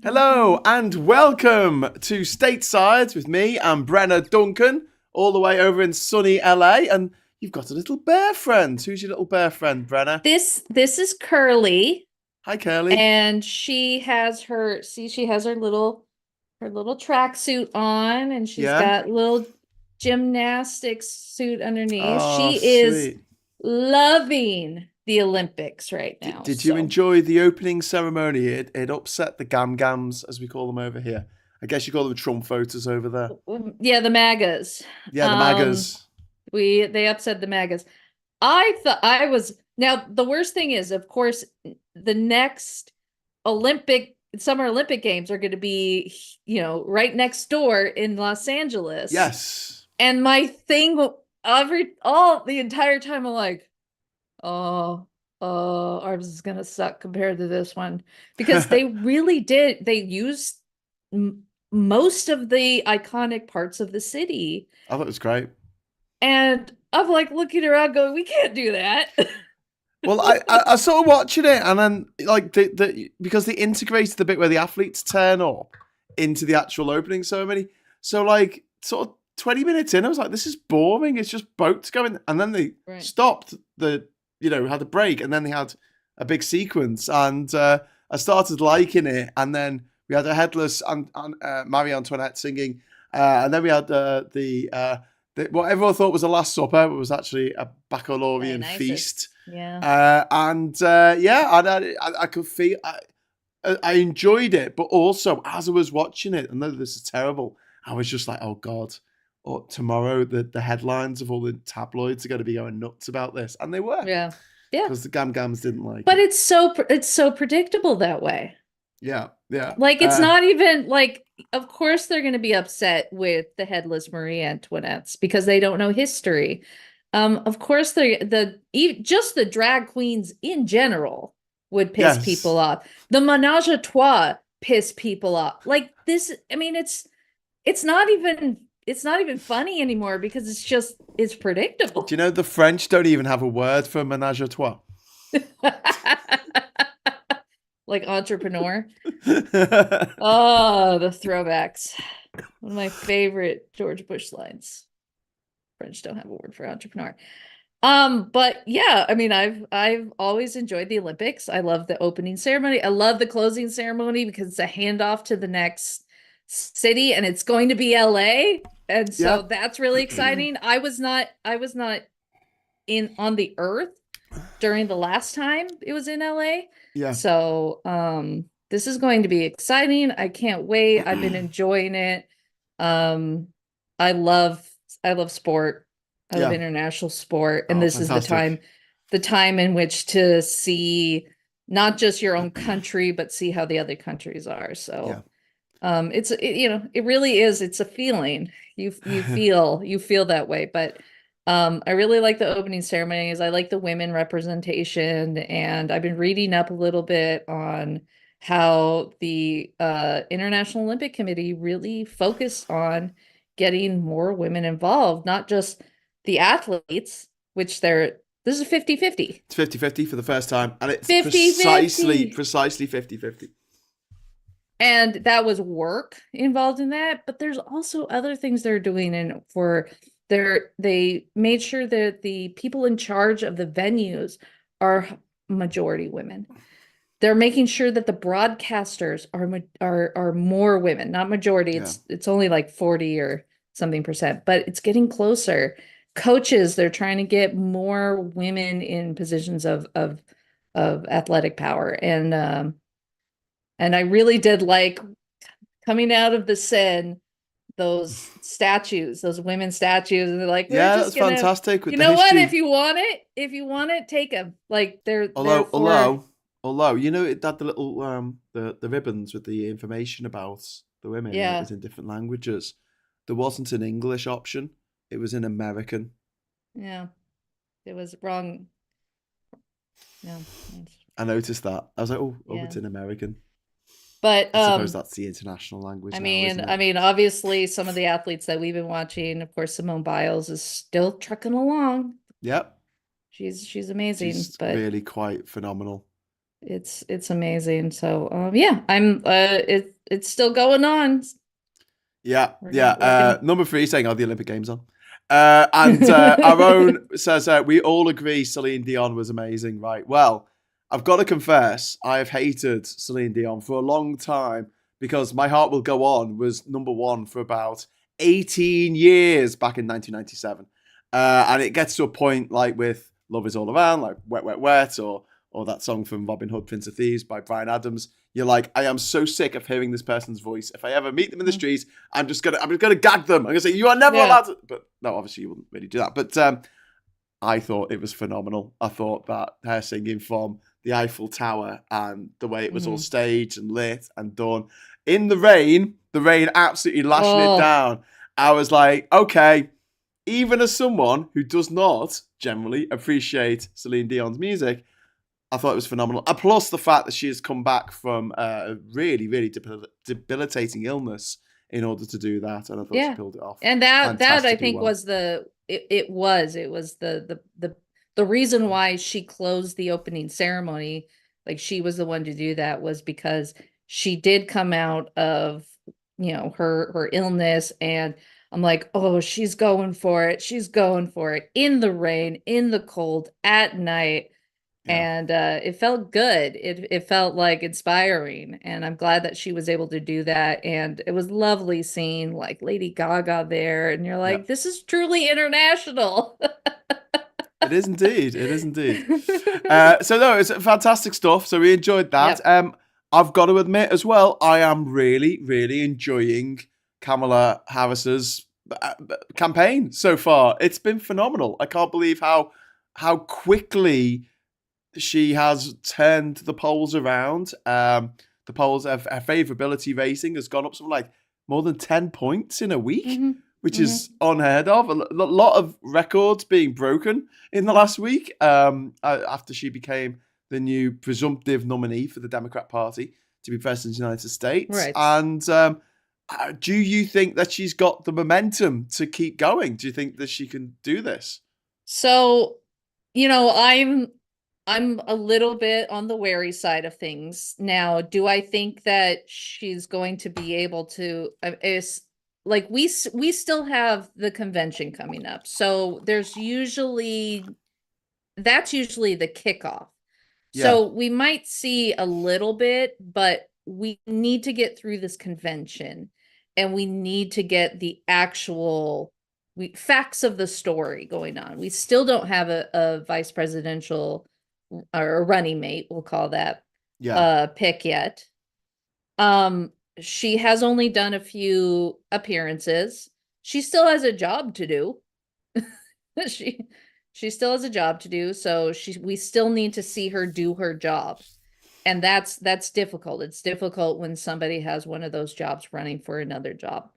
Hello and welcome to Stateside with me and Brenna Duncan, all the way over in sunny LA. And you've got a little bear friend. Who's your little bear friend, Brenna? This is Curly, Hi, Curly. and she has her little tracksuit on, and she's Yeah. got little gymnastics suit underneath. Oh, She is sweet. loving the Olympics right Did, now. did you So enjoy the opening ceremony? It upset the gam gams, as we call them over here. I guess you call them Trump voters over there. yeah, the MAGAs. Yeah, the Um, MAGAs. they upset the MAGAs. I thought I was now the worst thing is, of course, the next Summer Olympic Games are going to be, right next door in Los Angeles. Yes. And my thing all the entire time, I'm like, oh, ours is gonna suck compared to this one. Because they really did, they used most of the iconic parts of the city. I thought it was great. And I'm like looking around going, we can't do that. Well, I sort of watching it, and then like because they integrated the bit where the athletes turn up into the actual opening ceremony. So like sort of 20 minutes in, I was like, this is boring. It's just boats going, and then they Right. stopped had a break, and then they had a big sequence, and I started liking it, and then we had a headless and Marie Antoinette singing, and then we had what everyone thought was a Last Supper, but was actually a baccalaurean Dionysus. feast. Yeah. I could feel I enjoyed it, but also as I was watching it, I know this is terrible. I was just like, oh god, or tomorrow the headlines of all the tabloids are going to be going nuts about this, and they were Yeah. Yeah. because the Gam Gams didn't like But it. it's so predictable that way. Yeah, yeah, Like it's not even like, of course they're going to be upset with the headless Marie Antoinettes because they don't know history. Of course just the drag queens in general would piss people yes. off. The menage a trois piss people off. Like this, I mean, it's not even funny anymore because it's Do you predictable. know the French don't even have a word for menage a trois? Like entrepreneur. Oh, the throwbacks. One of my favorite George Bush lines. French don't have a word for entrepreneur. But yeah, I mean, I've always enjoyed the Olympics. I love the opening ceremony. I love the closing ceremony because it's a handoff to the next city, and it's going to be LA. And so Yeah, that's really exciting. I was not in on the earth during the last time it was in LA. yeah. So this is going to be exciting. I can't wait. I've been enjoying it. Um I love I love sport. I love Yeah. international sport. And Oh, this is fantastic. the time in which to see not just your own country, but see how the other countries are. Yeah. So it really is, it's a feeling. You feel that way. But I really like the opening ceremonies. I like the women representation, and I've been reading up a little bit on how the International Olympic Committee really focused on getting more women involved, not just the athletes, which this is 50-50. It's 50-50 for the first time, and it's 50-50. precisely 50-50. And that was work involved in that, but there's also other things they're doing, and they made sure that the people in charge of the venues are majority women. They're making sure that the broadcasters are more women, not majority. Yeah. It's only like 40 or something percent, but it's getting closer. Coaches, they're trying to get more women in positions of athletic power. And I really did like coming out of the Sen, those women statues, and they're like, we're Yeah, just that's gonna, fantastic with you the know what? If history. you want it, take them. Like they're Although, for, although, although, it had the little the ribbons with the information about the women, and it yeah, was in different languages. There wasn't an English option; it was in American. yeah, it was wrong. Yeah, I noticed that. I was like, oh, yeah. it's in American. But I suppose that's the international language I now, mean, isn't I it? mean, obviously, some of the athletes that we've been watching, of course, Simone Biles is still trucking along. Yep, She's amazing, she's but really quite phenomenal. It's amazing. So yeah, it's still going on. Yeah, yeah. We're gonna Number three saying, "Are the Olympic Games on?" And our own says, "We all agree Celine Dion was amazing, right?" Well, I've got to confess, I have hated Celine Dion for a long time because "My Heart Will Go On" was number one for about 18 years back in 1997, and it gets to a point like with "Love Is All Around," like "Wet, Wet, Wet," or that song from Robin Hood, Prince of Thieves by Bryan Adams. You're like, I am so sick of hearing this person's voice. If I ever meet them in the streets, I'm just gonna gag them. I'm gonna say, you are never yeah. allowed to. But no, obviously you wouldn't really do that. But I thought it was phenomenal. I thought that her singing from the Eiffel Tower and the way it was all Hmm. staged and lit and done in the rain absolutely lashing it Oh, down. I was like, okay, even as someone who does not generally appreciate Celine Dion's music, I thought it was phenomenal. And plus the fact that she has come back from a really, really debilitating illness in order to do that. And I thought she yeah. pulled it off And that I fantastically think well. was it was the reason why she closed the opening ceremony, like she was the one to do that, was because she did come out of, her illness. And I'm like, oh, she's going for it. She's going for it in the rain, in the cold, at night. Yeah. And it felt good. It felt like inspiring, and I'm glad that she was able to do that. And it was lovely seeing like Lady Gaga there, and you're Yeah. like, this is truly international. It is indeed. It is indeed. So no, it's fantastic stuff. So we enjoyed that. Yep. I've got to admit as well, I am really, really enjoying Kamala Harris's campaign so far. It's been phenomenal. I can't believe how quickly she has turned the polls around. The polls, her favorability rating has gone up something like more than 10 points in a week, Hmm. which Hmm. is unheard of. A lot of records being broken in the last week after she became the new presumptive nominee for the Democrat Party to be president of the United States. Right. And do you think that she's got the momentum to keep going? Do you think that she can do this? So, I'm a little bit on the wary side of things. Now, do I think that she's going to be able to, is like we still have the convention coming up. So that's usually the kickoff. Yeah, So we might see a little bit, but we need to get through this convention, and we need to get the actual facts of the story going on. We still don't have a vice presidential or a running mate, we'll call that, yeah, pick yet. She has only done a few appearances. She still has a job to do. She she still has a job to do, so we still need to see her do her job. And that's difficult. It's difficult when somebody has one of those jobs running for another job.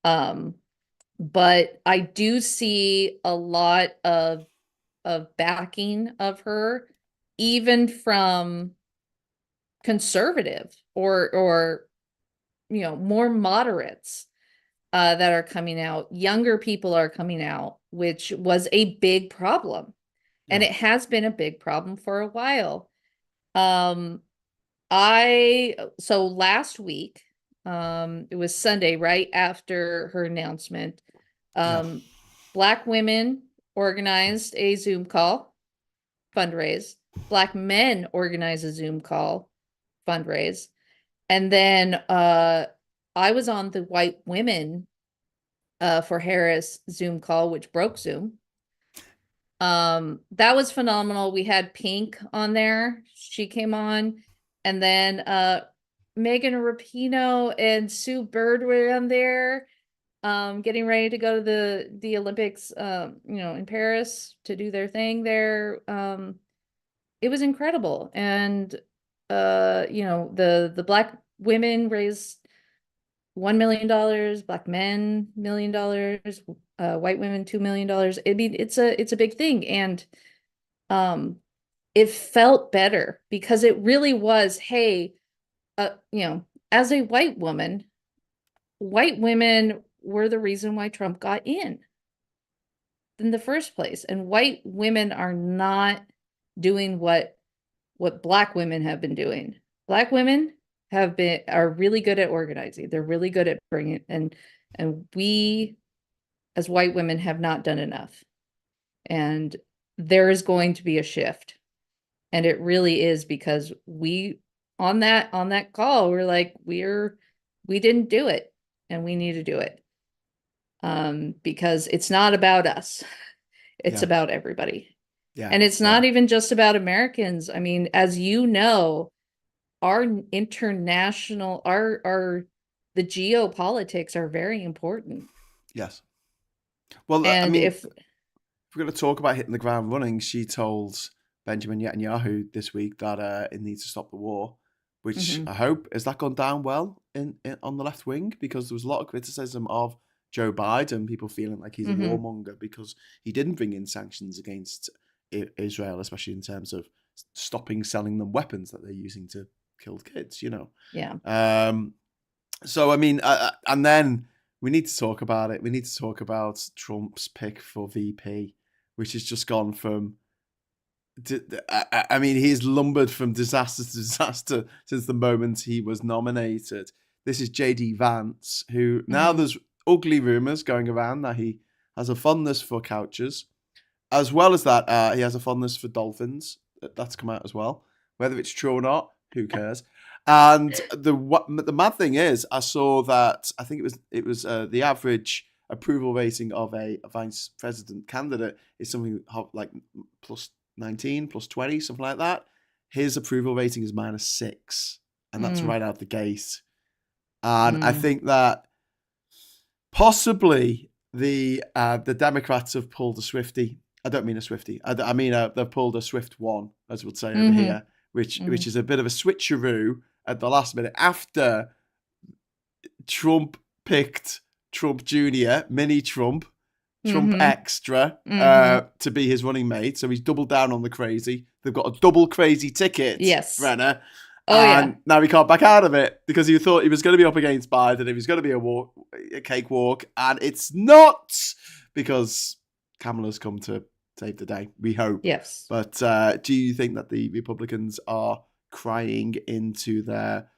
Um, but I do see a lot of backing of her, even from conservative or more moderates, that are coming out. Younger people are coming out, which was a big problem. And yeah, it has been a big problem for a while. Um, so last week, it was Sunday, right after her announcement. yeah. Um, Black women organized a Zoom call, fundraise. Black men organized a Zoom call, fundraise. And then I was on the white women for Harris Zoom call, which broke Zoom. That was phenomenal. We had Pink on there. She came on. And then Megan Rapinoe and Sue Bird were on there, getting ready to go to the Olympics, in Paris to do their thing there. It was incredible. And the black women raised $1 million, black men $1 million, white women $2 million. I mean, it's a big thing. And um it felt better because it really was, hey, as a white woman, white women were the reason why Trump got in the first place. And white women are not doing what what Black women have been doing. Black women are really good at organizing. They're really good at bringing, and we as white women have not done enough. And there is going to be a shift. And it really is, because we on that call, we're like, we didn't do it, and we need to do it. Because it's not about us. It's Yeah. about everybody. Yeah. And it's not even just about Americans. I mean, as you know, our international, the geopolitics are very important. Yes. Well, I And mean, if we're going to talk about hitting the ground running, she told Benjamin Netanyahu this week that it needs to stop the war, which I hope, has that gone down well in on the left wing? Because there was a lot of criticism of Joe Biden, people feeling like he's a warmonger because he didn't bring in sanctions against Israel, especially in terms of stopping selling them weapons that they're using to kill kids, you know. Yeah. So, I mean, and then we need to talk about it. We need to talk about Trump's pick for VP, which has just gone from, I mean, he's lumbered from disaster to disaster since the moment he was nominated. This is JD Vance, who now there's ugly rumors going around that he has a fondness for couches. As well as that, he has a fondness for dolphins. That's come out as well. Whether it's true or not, who cares? And the mad thing is, I saw that I think it was the average approval rating of a vice president candidate is something like plus 19, plus 20, something like that. His approval rating is -6, and that's right out the gate. And I think that possibly the Democrats have pulled a Swiftie. I don't mean a Swiftie. I mean they've pulled a Swift one, as we'd say over here, which is a bit of a switcheroo at the last minute after Trump picked Trump Jr., Mini Trump, Trump Extra, to be his running mate. So he's doubled down on the crazy. They've got a double crazy ticket, yes, Brenna. Oh, and now he can't back out of it because he thought he was going to be up against Biden. It was going to be a cakewalk, and it's not, because Kamala's come to save the day. We hope. Yes. But do you think that the Republicans are crying into their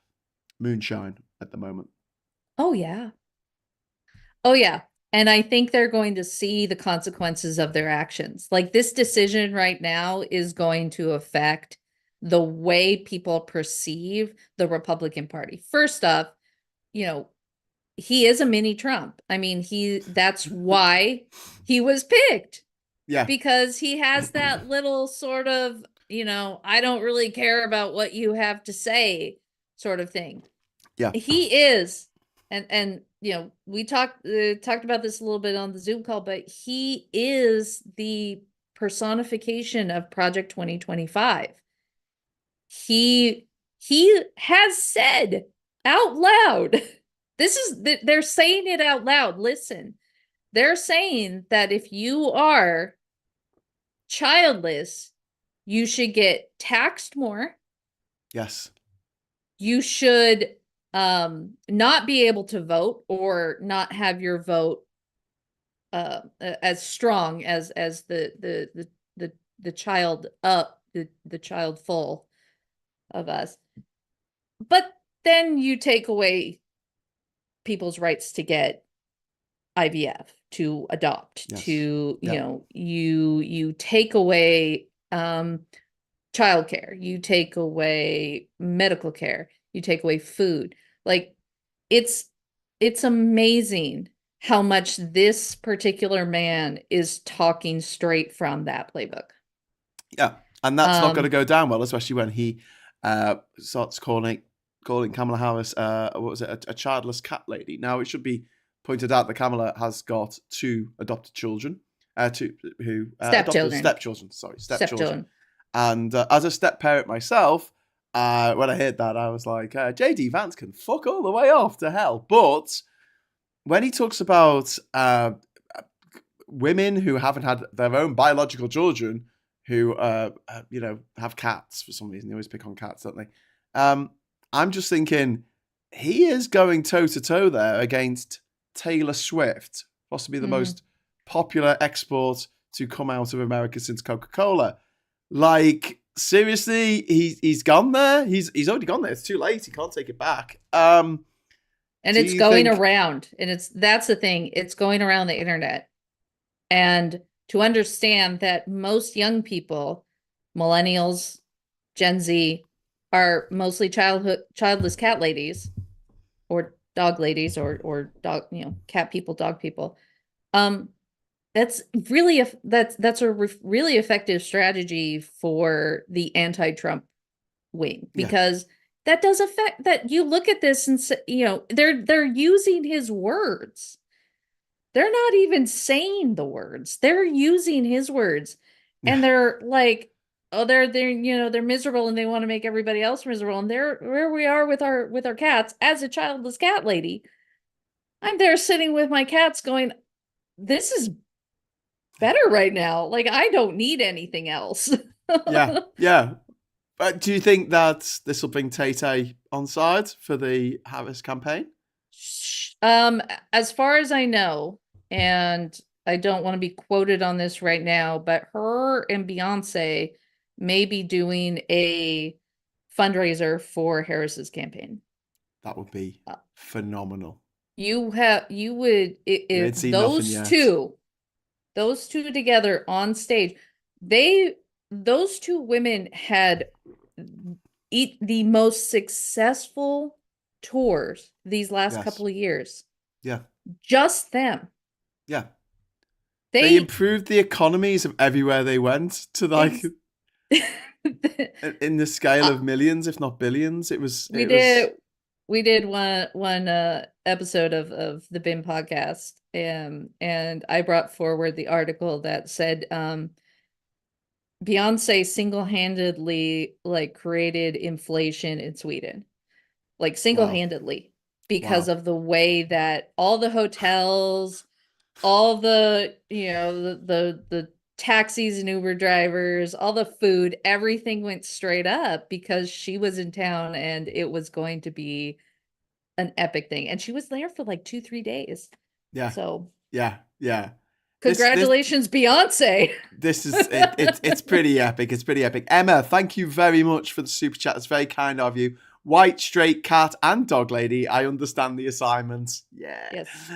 moonshine at the moment? Oh, yeah. Oh, yeah. And I think they're going to see the consequences of their actions. Like, this decision right now is going to affect the way people perceive the Republican Party. First off, you know, he is a mini Trump. I mean, that's why he was picked. Yeah. Because he has that little sort of, I don't really care about what you have to say sort of thing. Yeah. He is, and we talked about this a little bit on the Zoom call, but he is the personification of Project 2025. He has said out loud, they're saying it out loud. Listen, they're saying that if you are childless, you should get taxed more. Yes. You should not be able to vote, or not have your vote as strong as the child the child full of us. But then you take away people's rights to get IVF, to adopt, yes. to you take away childcare, you take away medical care, you take away food. Like, it's amazing how much this particular man is talking straight from that playbook. Yeah, and that's not going to go down well, especially when he starts calling Kamala Harris, what was it, a childless cat lady. Now, it should be pointed out that Kamala has got 2 adopted children, stepchildren. And as a step parent myself, when I heard that, I was like, JD Vance can fuck all the way off to hell. But when he talks about women who haven't had their own biological children, who have cats for some reason, they always pick on cats, don't they? I'm just thinking he is going toe to toe there against Taylor Swift, possibly the most popular export to come out of America since Coca-Cola. Like, seriously, he's gone there. He's already gone there. It's too late. He can't take it back. And Do it's you going think? around, and that's the thing. It's going around the internet. And to understand that most young people, millennials, Gen Z, are mostly childless cat ladies or dog ladies or dog, cat people, dog people. Um, that's really that's a really effective strategy for the anti-Trump wing, Yeah, because that does affect that. You look at this and say, they're using his words. They're not even saying the words. They're using his words. yeah, And they're like, oh, they're miserable and they want to make everybody else miserable. And there where we are with our cats, as a childless cat lady, I'm there sitting with my cats going, this is better right now. Like, I don't need anything else. yeah, yeah. But do you think that this will bring Tay Tay on side for the Harris campaign? Um, as far as I know, and I don't want to be quoted on this right now, but her and Beyonce may be doing a fundraiser for Harris's campaign. That would be Uh, phenomenal. you would, You if ain't seen nothing yet. those two together on stage, they those two women had the most successful tours these last Yes. couple of years. Yeah. Just them. Yeah. They They improved the economies of everywhere they went to like ex- in the scale Uh, of millions, if not billions. It was we it was did one episode of the BIM podcast, and I brought forward the article that said Beyonce single-handedly like created inflation in Sweden, like wow. single-handedly, because Wow. of the way that all the hotels, all the the taxis and Uber drivers, all the food, everything went straight up because she was in town and it was going to be an epic thing. And she was there for like 2-3 days. Yeah. So Yeah. Yeah. This congratulations, Beyonce. this is it's pretty epic. It's pretty epic. Emma, thank you very much for the super chat. It's very kind of you. White, straight, cat, and dog lady. I understand the assignments. Yeah. Yes.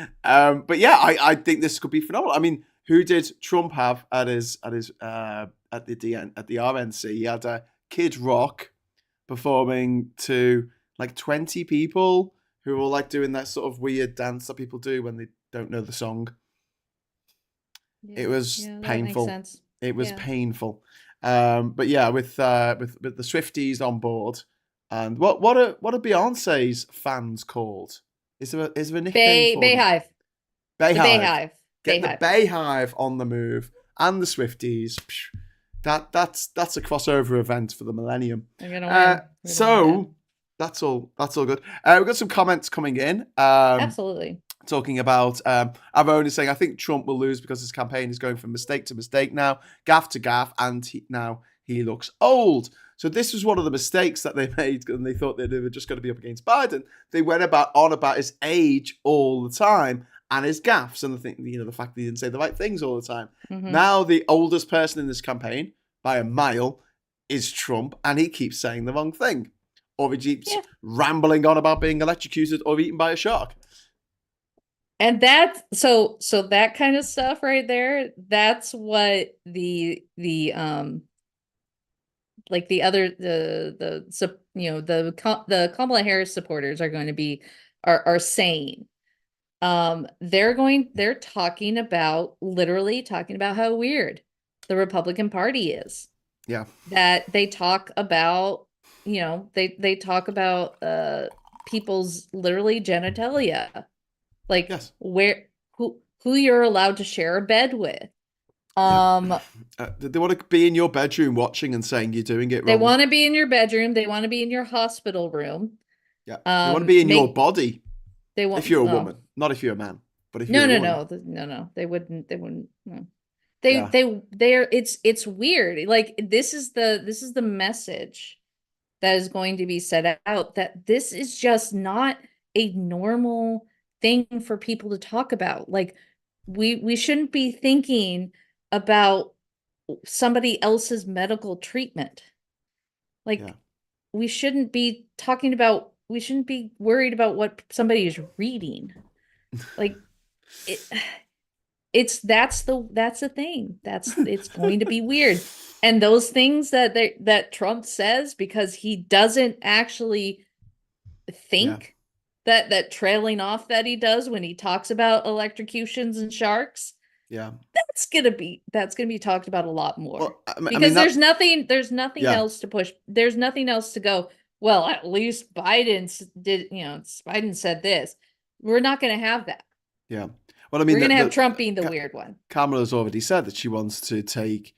But yeah, I think this could be phenomenal. I mean, who did Trump have at his at the RNC? He had Kid Rock performing to like 20 people who were all like doing that sort of weird dance that people do when they don't know the song. It was Yeah, that makes painful. sense. It was Yeah. painful. But yeah, with the Swifties on board, and what are Beyonce's fans called? Is there a nickname for them? Bayhive. The Bayhive. Bayhive. Get the Bayhive. Bayhive on the move, and the Swifties. That's a crossover event for the millennium. We're gonna win. We're gonna win that. So that's all. That's all good. We've got some comments coming in. Absolutely. Talking about our own is saying, I think Trump will lose because his campaign is going from mistake to mistake now, gaff to gaff, and now he looks old. So this was one of the mistakes that they made, and they thought that they were just going to be up against Biden. They went on about his age all the time and his gaffes, and the fact that he didn't say the right things all the time. Mhm. Now the oldest person in this campaign by a mile is Trump, and he keeps saying the wrong thing, or he keeps rambling on about being electrocuted or eaten by a shark. And so that kind of stuff right there, that's what the like the other the Kamala Harris supporters are going to be are saying. They're literally talking about how weird the Republican Party is. Yeah. That they talk about, they talk about people's literally genitalia. Like Yes. who you're allowed to share a bed with. They want to be in your bedroom watching and saying you're doing it wrong. They want to be in your bedroom. They want to be in your hospital room. Yeah. They want to be in your body. They want, if you're a woman, not if you're a man, but if you're a woman. No. They wouldn't. No. Yeah. They're. It's weird. Like this is the message that is going to be set out, that this is just not a normal thing for people to talk about. Like we shouldn't be thinking about somebody else's medical treatment. Yeah. Like, we shouldn't be worried about what somebody is reading. Like, it, that's the thing. It's going to be weird. And those things that Trump says, because he doesn't actually Yeah. think that trailing off that he does when he talks about electrocutions and sharks, Yeah. that's gonna be talked about a lot more. Well, I mean Because that. there's nothing Yeah. else to push. There's nothing else to go, well, at least Biden said this. We're not gonna have that. Yeah. Well, I mean, We're gonna have Trump being the weird one. Kamala's already said that she wants to take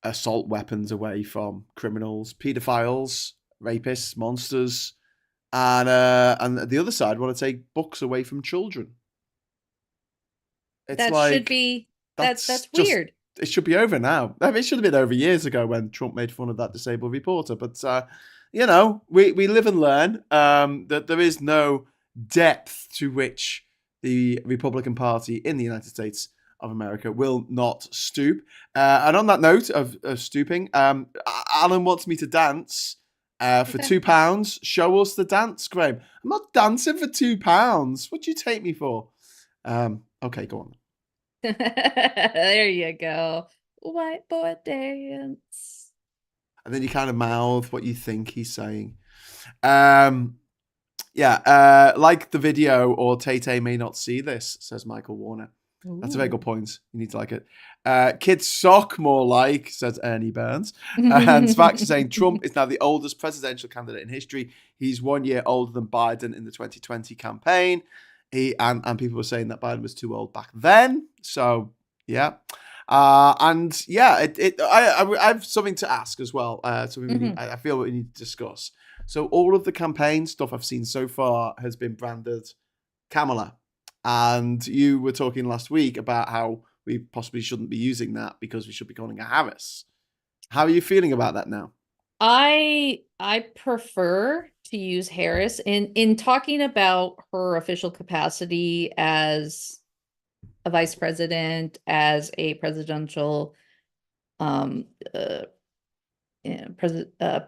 assault weapons away from criminals, pedophiles, rapists, monsters, and the other side want to take books away from children. It's That should like be that's that's just weird. it should be over now. I mean, it should have been over years ago when Trump made fun of that disabled reporter. But we live and learn. That there is no depth to which the Republican Party in the United States of America will not stoop. And on that note of stooping, Alan wants me to dance for Okay. £2. Show us the dance, Graham. I'm not dancing for £2. What do you take me for? Okay, go on. There you go. White boy dance. And then you kind of mouth what you think he's saying. Like the video, or Tay may not see this, says Michael Warner. That's a very good point. You need to like it. Kids sock more like, says Ernie Burns. And Svax is saying Trump is now the oldest presidential candidate in history. He's 1 year older than Biden in the 2020 campaign. And people were saying that Biden was too old back then. So yeah. I have something to ask as well. I feel we need to discuss. So all of the campaign stuff I've seen so far has been branded Kamala. And you were talking last week about how we possibly shouldn't be using that because we should be calling her Harris. How are you feeling about that now? I prefer to use Harris in talking about her official capacity as a vice president, as a presidential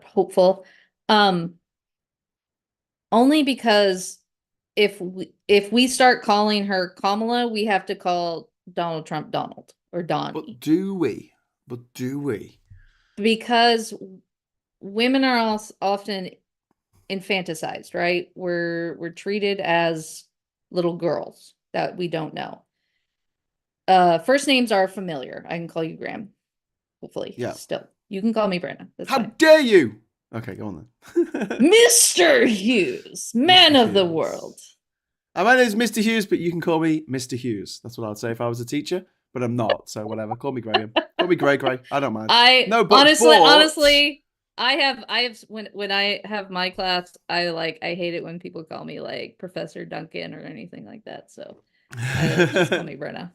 hopeful. Only because if we start calling her Kamala, we have to call Donald Trump Donald or Donnie. But do we? Because women are often infanticized, right? We're treated as little girls that we don't know. First names are familiar. I can call you Graham. Hopefully. Yeah. Still. You can call me Brenna. That's How fine. dare you? Okay, go on then. Mr. Hughes, man Mr. of the Hughes. world. My name is Mr. Hughes, but you can call me Mr. Hughes. That's what I'd say if I was a teacher, but I'm not. So whatever. Call me Graham. Call me Gray. I don't mind. Honestly, I have when I have my class, I hate it when people call me like Professor Duncan or anything like that. So just call me Brenna.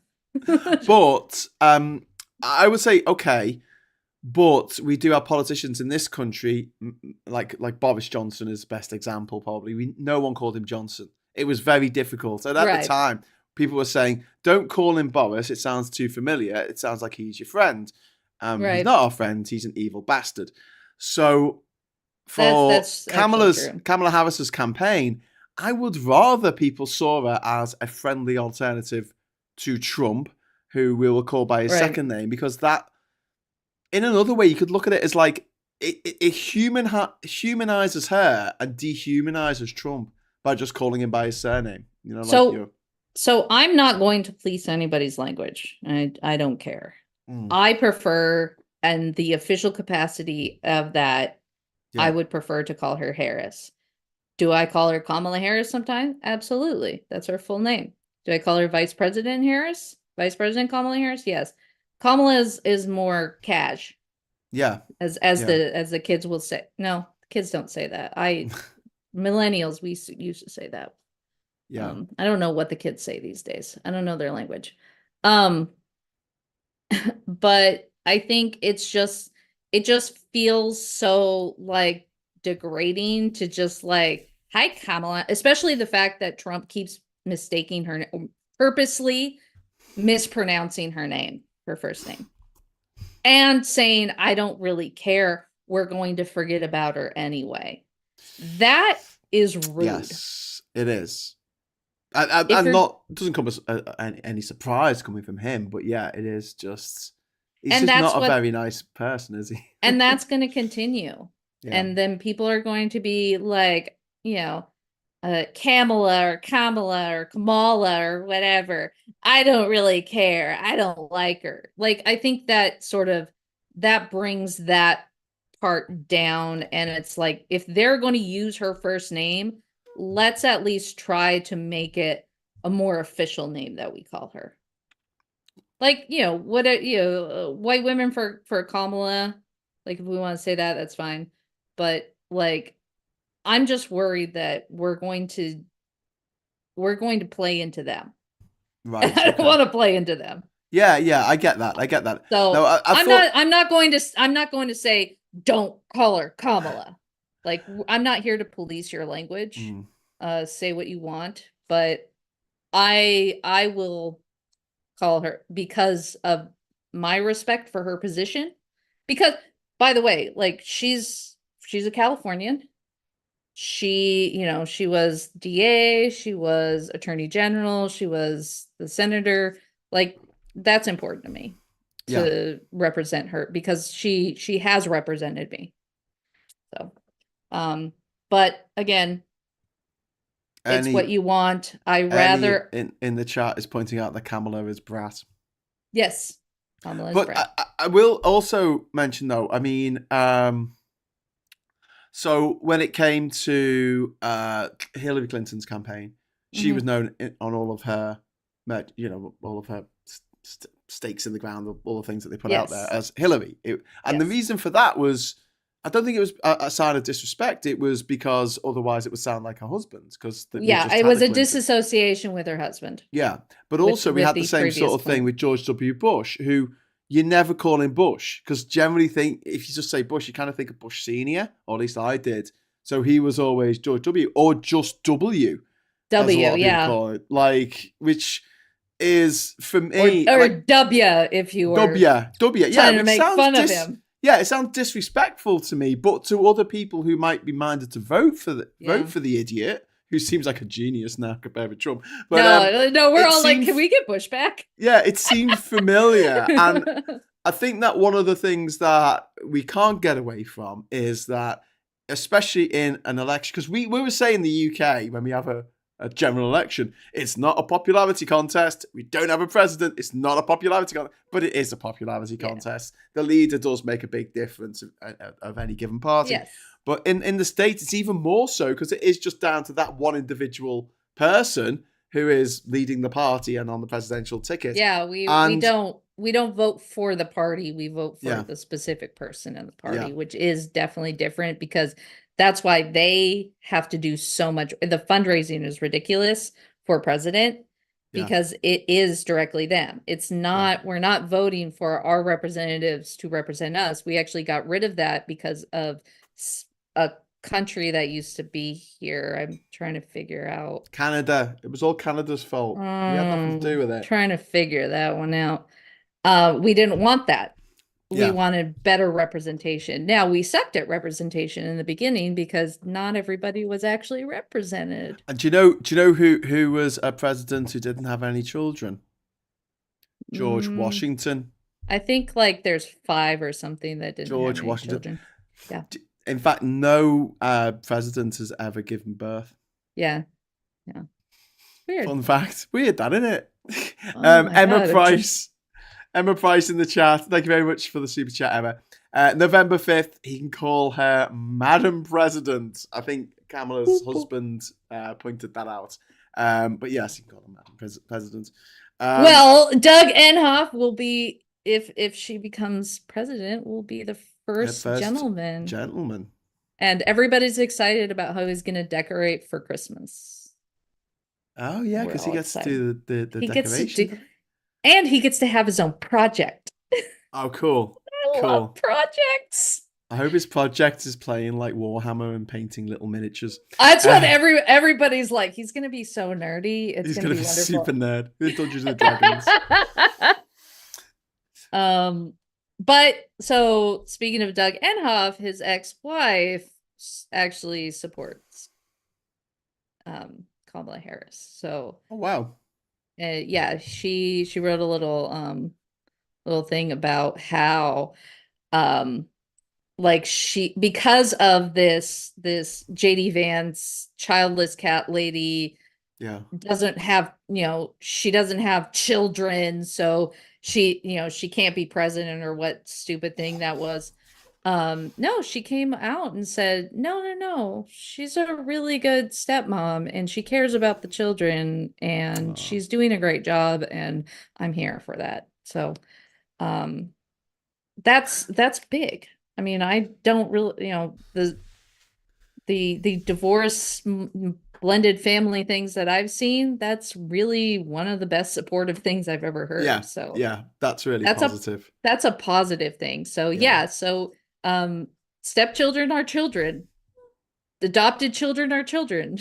But I would say okay. But we do have politicians in this country, like Boris Johnson is the best example, probably. No one called him Johnson. It was very difficult. And at the time, people were saying, don't call him Boris. It sounds too familiar. It sounds like he's your friend. He's not our friend. He's an evil bastard. So for that's Kamala Harris's campaign, I would rather people saw her as a friendly alternative to Trump, who we will call by his second name, because that, in another way, you could look at it as like it humanizes her and dehumanizes Trump by just calling him by his surname. You know, so I'm not going to police anybody's language. I don't care. I prefer, and the official capacity of that, I would prefer to call her Harris. Do I call her Kamala Harris sometimes? Absolutely. That's her full name. Do I call her Vice President Harris? Vice President Kamala Harris? Yes. Kamala is more cash. Yeah. As the kids will say. No, kids don't say that. Millennials, we used to say that. Yeah. I don't know what the kids say these days. I don't know their language. But I think it just feels so like degrading to just like, hi Kamala, especially the fact that Trump keeps mistaking her, purposely mispronouncing her first name, and saying, I don't really care. we're going to forget about her anyway. That is rude. Yes, it is. And If you're, not doesn't come as any surprise coming from him, but yeah, it is just he's and just that's not a what, very nice person, is he? and that's going to continue. Yeah. And then people are going to be like, you know, Kamala or Kamala or Kamala or whatever. I don't really care. I don't like her. Like, I think that sort of that brings that part down. And it's like, if they're going to use her first name, let's at least try to make it a more official name that we call her. Like, you know, what white women for Kamala. Like, if we want to say that, that's fine. But like, I'm just worried that we're going to play into them. Right. I don't Okay. want to play into them. Yeah, I get that. I get that. So No, I I'm not going to say don't call her Kamala. Like, I'm not here to police your language. Say what you want, but I will call her because of my respect for her position. Because, by the way, like, she's a Californian. She, you know, she was DA, she was attorney general, she was the senator. Like, that's important to me to represent her because she has represented me. So, but again, it's what you want. I rather in the chat is pointing out that Kamala is brass. Yes, Kamala is But brass. I will also mention though, I mean, so when it came to Hillary Clinton's campaign, she was known on all of her, you know, all of her stakes in the ground, all the things that they put out there as Hillary. And the reason for that was, I don't think it was a sign of disrespect. It was because otherwise it would sound like her husband. Because it was a disassociation with her husband. Yeah, but also we had the same sort of thing with George W. Bush, who you never call him Bush, because generally think if you just say Bush, you kind of think of Bush Senior, or at least I did. So he was always George W. or just W. W, as a lot of people call it, like, which is for me or like, W if you were W. Yeah, trying to make fun of him. Yeah, it sounds disrespectful to me, but to other people who might be minded to vote for the idiot, who seems like a genius now compared with Trump. But, no, we're all like, can we get Bush back? Yeah, it seemed familiar. And I think that one of the things that we can't get away from is that, especially in an election, because we were saying in the UK, when we have a general election, it's not a popularity contest. We don't have a president. It's not a popularity contest, but it is a popularity contest. The leader does make a big difference of any given party. Yes. But in the States, it's even more so because it is just down to that one individual person who is leading the party and on the presidential ticket. Yeah, we don't vote for the party. We vote for the specific person in the party, which is definitely different because that's why they have to do so much. The fundraising is ridiculous for president because it is directly them. It's not, we're not voting for our representatives to represent us. We actually got rid of that because of a country that used to be here. I'm trying to figure out. Canada. It was all Canada's fault. We had nothing to do with it. Trying to figure that one out. We didn't want that. We wanted better representation. Now, we sucked at representation in the beginning because not everybody was actually represented. And do you know who was a president who didn't have any children? George Washington. I think like there's 5 or something that didn't George have any Washington. children. Yeah. In fact, no president has ever given birth. Yeah. Weird. Fun fact. Weird, that, isn't it? Emma Price. Emma Price in the chat. Thank you very much for the super chat, Emma. November 5th, he can call her Madam President. I think Kamala's husband pointed that out. But yes, he can call her Madam President. Well, Doug Emhoff will be, if she becomes president, will be the first gentleman. And everybody's excited about how he's going to decorate for Christmas. Oh, yeah, because he gets to do the decoration. And he gets to have his own project. Oh, cool. I love projects. I hope his project is playing like Warhammer and painting little miniatures. That's what everybody's like. He's going to be so nerdy. It's going to be wonderful. Super nerd. The Dungeons and Dragons. But so speaking of Doug Emhoff, his ex-wife actually supports Kamala Harris. So Oh wow. yeah, she wrote a little thing about how um like she, because of this JD Vance childless cat lady Yeah. doesn't have, she doesn't have children, so she, she can't be president, or what stupid thing that was. No, she came out and said, no, no, no, she's a really good stepmom and she cares about the children and Oh. she's doing a great job, and I'm here for that. So, um, that's big. I mean, I don't really, the divorce blended family things that I've seen, that's really one of the best supportive things I've ever heard. Yeah. So Yeah. That's really that's a positive. that's a positive thing. So Yeah. yeah, so stepchildren are children. Adopted children are children.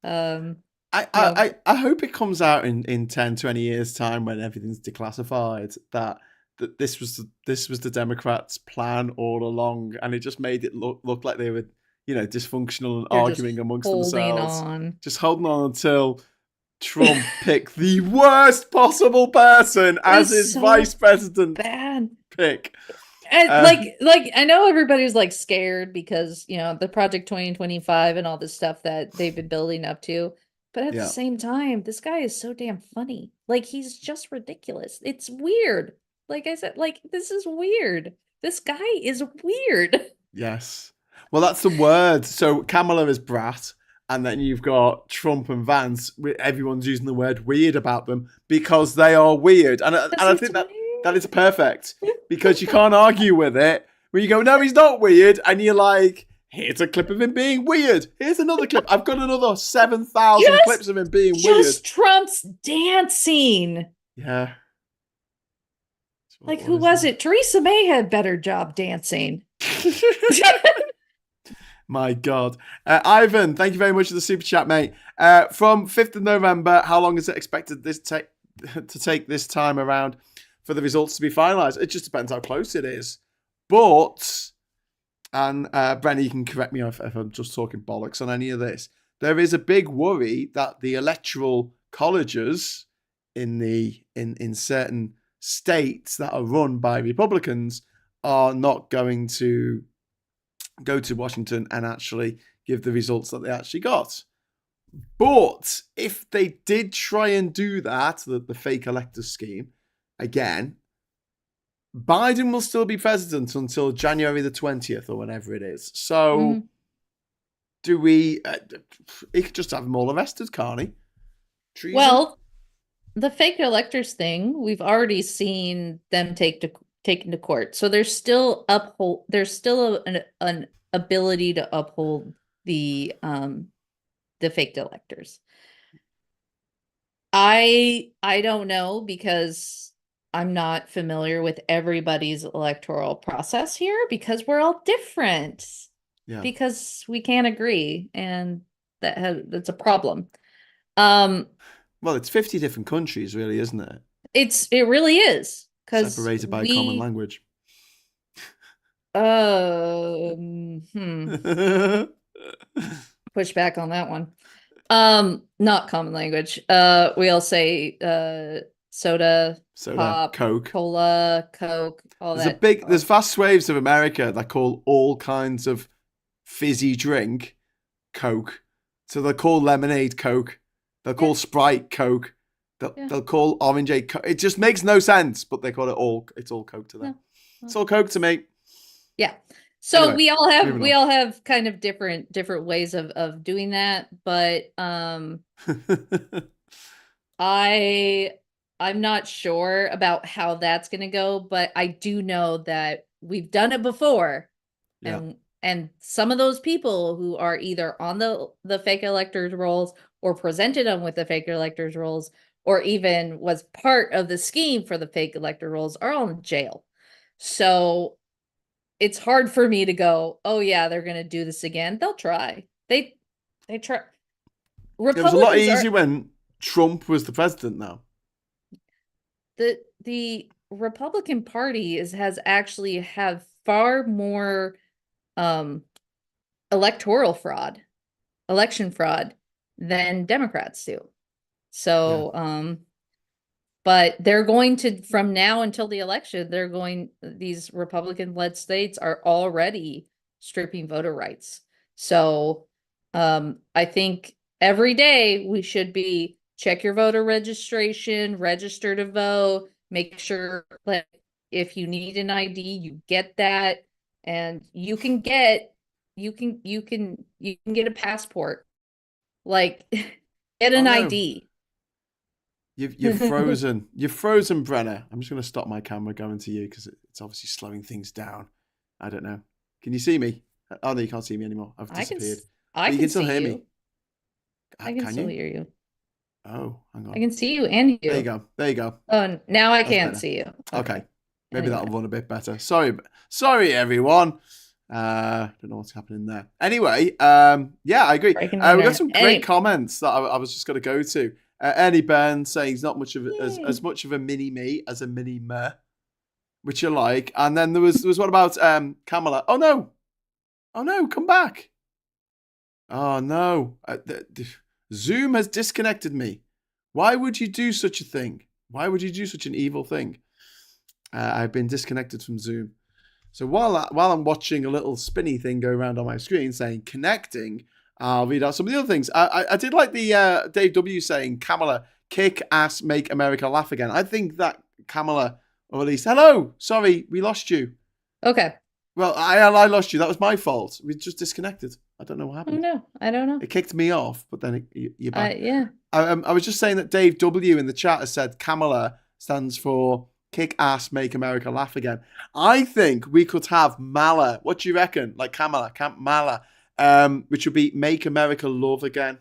Um, I, you know, I hope it comes out in 10, 20 years time when everything's declassified that this was the Democrats' plan all along, and it just made it look like they were, dysfunctional and they're just arguing amongst holding themselves, on. just holding on until Trump picked the worst possible person as It's his so vice president bad. pick. And Uh, like I know everybody's like scared because, the Project 2025 and all this stuff that they've been building up to. But at the yeah, same time, this guy is so damn funny. Like he's just ridiculous. It's weird. Like I said, like this is weird. This guy is weird. yes. Well, that's the word. So Kamala is brat, and then you've got Trump and Vance. Everyone's using the word weird about them because they are weird, and Because I he's think that weird. is perfect because you can't argue with it. When you go, no, he's not weird, and you're like, here's a clip of him being weird. Here's another clip. I've got another 7,000 Just clips of him being weird. just Trump's dancing. Yeah. Like What who is was it? Theresa May had better job dancing. that? My God. Ivan, thank you very much for the super chat, mate. From 5th of November, how long is it expected to take this time around for the results to be finalised? It just depends how close it is. But, and Brenna, you can correct me if I'm just talking bollocks on any of this. There is a big worry that the electoral colleges in certain states that are run by Republicans are not going to go to Washington and actually give the results that they actually got. But if they did try and do that, the fake elector scheme, again, Biden will still be president until January the 20th or whenever it is. So Mhm. do we, he could just have them all arrested, can't he? Treason? Well, the fake electors thing, we've already seen them taken to court. So there's still an ability to uphold the fake electors. I don't know because I'm not familiar with everybody's electoral process here because we're all different. Yeah. Because we can't agree, and that's a problem. Um Well, it's 50 different countries, really, isn't it? it really is because Separated by a common we language. hmm, push back on that one. Not common language. We all say soda, Soda, pop, Coke. cola, Coke, all that. There's vast swathes of America that call all kinds of fizzy drink Coke. So they'll call lemonade Coke. They'll Yeah, call Sprite Coke. yeah, They'll call orangeade Coke. It just makes no sense, but they call it all. It's all Coke to them. no, It's well, all Coke to me. yeah. So Anyway, we moving all have kind of different ways of doing that, but on. I I'm not sure about how that's going to go, but I do know that we've done it before, Yeah. and some of those people who are either on the fake electors rolls or presented them with the fake electors rolls or even was part of the scheme for the fake elector rolls are all in jail. So it's hard for me to go, oh yeah, they're going to do this again. They'll try. They try. It was a lot Republicans are easier when Trump was the president now. the Republican Party has actually have far more um electoral fraud, election fraud than Democrats do. Yeah. So, but they're going to, from now until the election, these Republican-led states are already stripping voter rights. So, I think every day we should be check your voter registration, register to vote, make sure that if you need an ID, you get that, and you can get a passport. Like, get Oh an no. ID. You've frozen. You've frozen, Brenna. I'm just going to stop my camera going to you because it's obviously slowing things down. I don't know. Can you see me? Oh no, you can't see me anymore. I've I can disappeared. I But you can can still see hear me. you. I can Can still you? hear you. Oh, hang I on. can see you and There you you. go. There you go. Oh, now I That's can't better. see you. Okay. Okay. Maybe Anyway. that'll run a bit better. Sorry, everyone. Don't know what's happening there. Anyway, yeah, I agree. Breaking the We got internet. some great comments that I was just going to go to. Ernie Burns saying he's not much of as Yay. much of a mini me as a mini me, which you like. And then there was what about Kamala? Oh no, come back. Oh no, Zoom has disconnected me. Why would you do such a thing? Why would you do such an evil thing? I've been disconnected from Zoom. So while I'm watching a little spinny thing go around on my screen saying connecting, I'll read out some of the other things. I did like the Dave W saying Kamala kick ass make America laugh again. I think that Kamala, or at least hello, sorry we lost you. Okay. Well, I lost you. That was my fault. We just disconnected. I don't know what Oh happened. no, I don't know. It kicked me off, but then you're back. Yeah. I was just saying that Dave W in the chat has said Kamala stands for kick ass, make America laugh again. I think we could have Mala. What do you reckon? Like Kamala, Mala, which would be make America love again.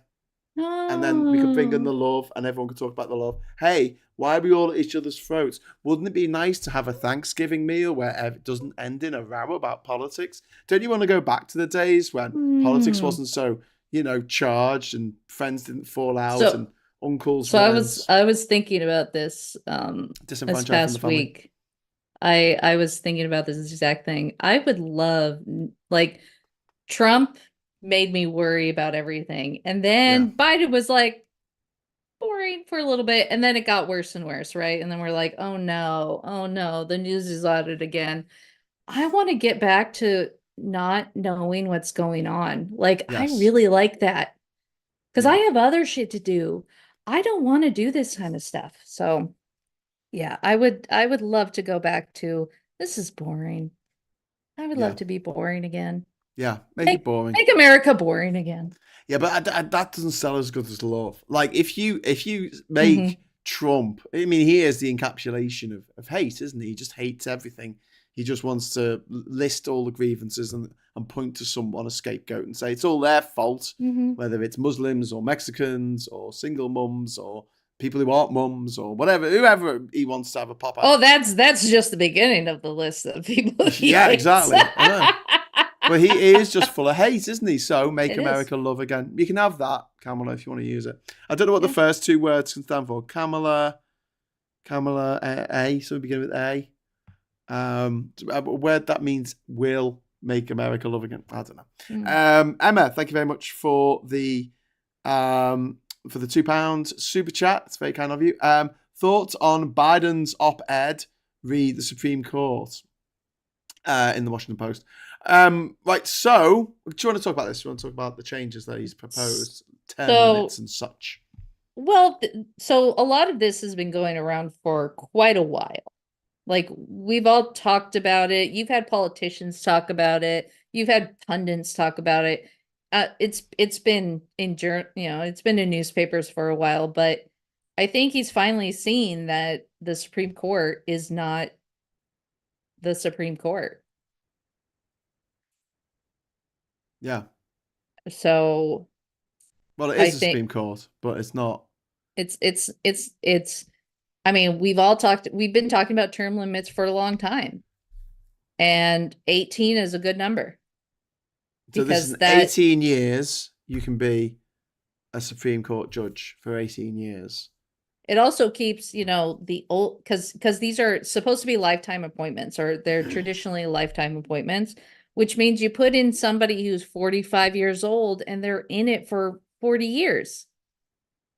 And then we could bring in the Oh. love and everyone could talk about the love. Hey, why are we all at each other's throats? Wouldn't it be nice to have a Thanksgiving meal where it doesn't end in a row about politics? Don't you want to go back to the days when politics Hmm. wasn't so, charged and friends didn't fall out So and uncles so weren't I was thinking about this this disenfranchised from the past family? week. I was thinking about this exact thing. I would love, like, Trump made me worry about everything. And Yeah. then Biden was like boring for a little bit. And then it got worse and worse, right? And then we're like, oh no, the news is on it again. I want to get back to not knowing what's going on. Like, I Yes. really like that because I Yeah. have other shit to do. I don't want to do this kind of stuff. So yeah, I would love to go back to this is boring. I would Yeah. love to be boring again. Yeah. Make it Make boring. make America boring again. Yeah, but that doesn't sell as good as love. Like if you Mhm. make Trump, I mean, he is the encapsulation of hate, isn't he? He just hates everything. He just wants to list all the grievances and point to someone, a scapegoat, and say it's all their fault, Mhm. whether it's Muslims or Mexicans or single mums or people who aren't mums or whatever, whoever he wants to have a pop at. Oh, that's just the beginning of the list of people he Yeah, hates. exactly. I know. But he is just full of hate, isn't he? So make It is. America love again. You can have that, Kamala, if you want to use it. I don't know what the Yeah. first two words can stand for. Kamala, A. So we begin with A. A word that means will make America love again. I don't know. Emma, thank you very much for the £2 super chat. It's very kind of you. Thoughts on Biden's op-ed read the Supreme Court in the Washington Post. Right, so do you want to talk about this? Do you want to talk about the changes that he's proposed, term limits and such? Well, so a lot of this has been going around for quite a while. Like, we've all talked about it. You've had politicians talk about it. You've had pundits talk about it. It's been it's been in newspapers for a while, but I think he's finally seen that the Supreme Court is not the Supreme Court. Yeah. So Well, it I is the think Supreme Court, but it's not. it's I mean, we've been talking about term limits for a long time. And 18 is a good number. So this is Because 18 years. You can be a Supreme Court judge for 18 years. It also keeps, the old, because these are supposed to be lifetime appointments, or they're traditionally lifetime appointments, which means you put in somebody who's 45 years old and they're in it for 40 years.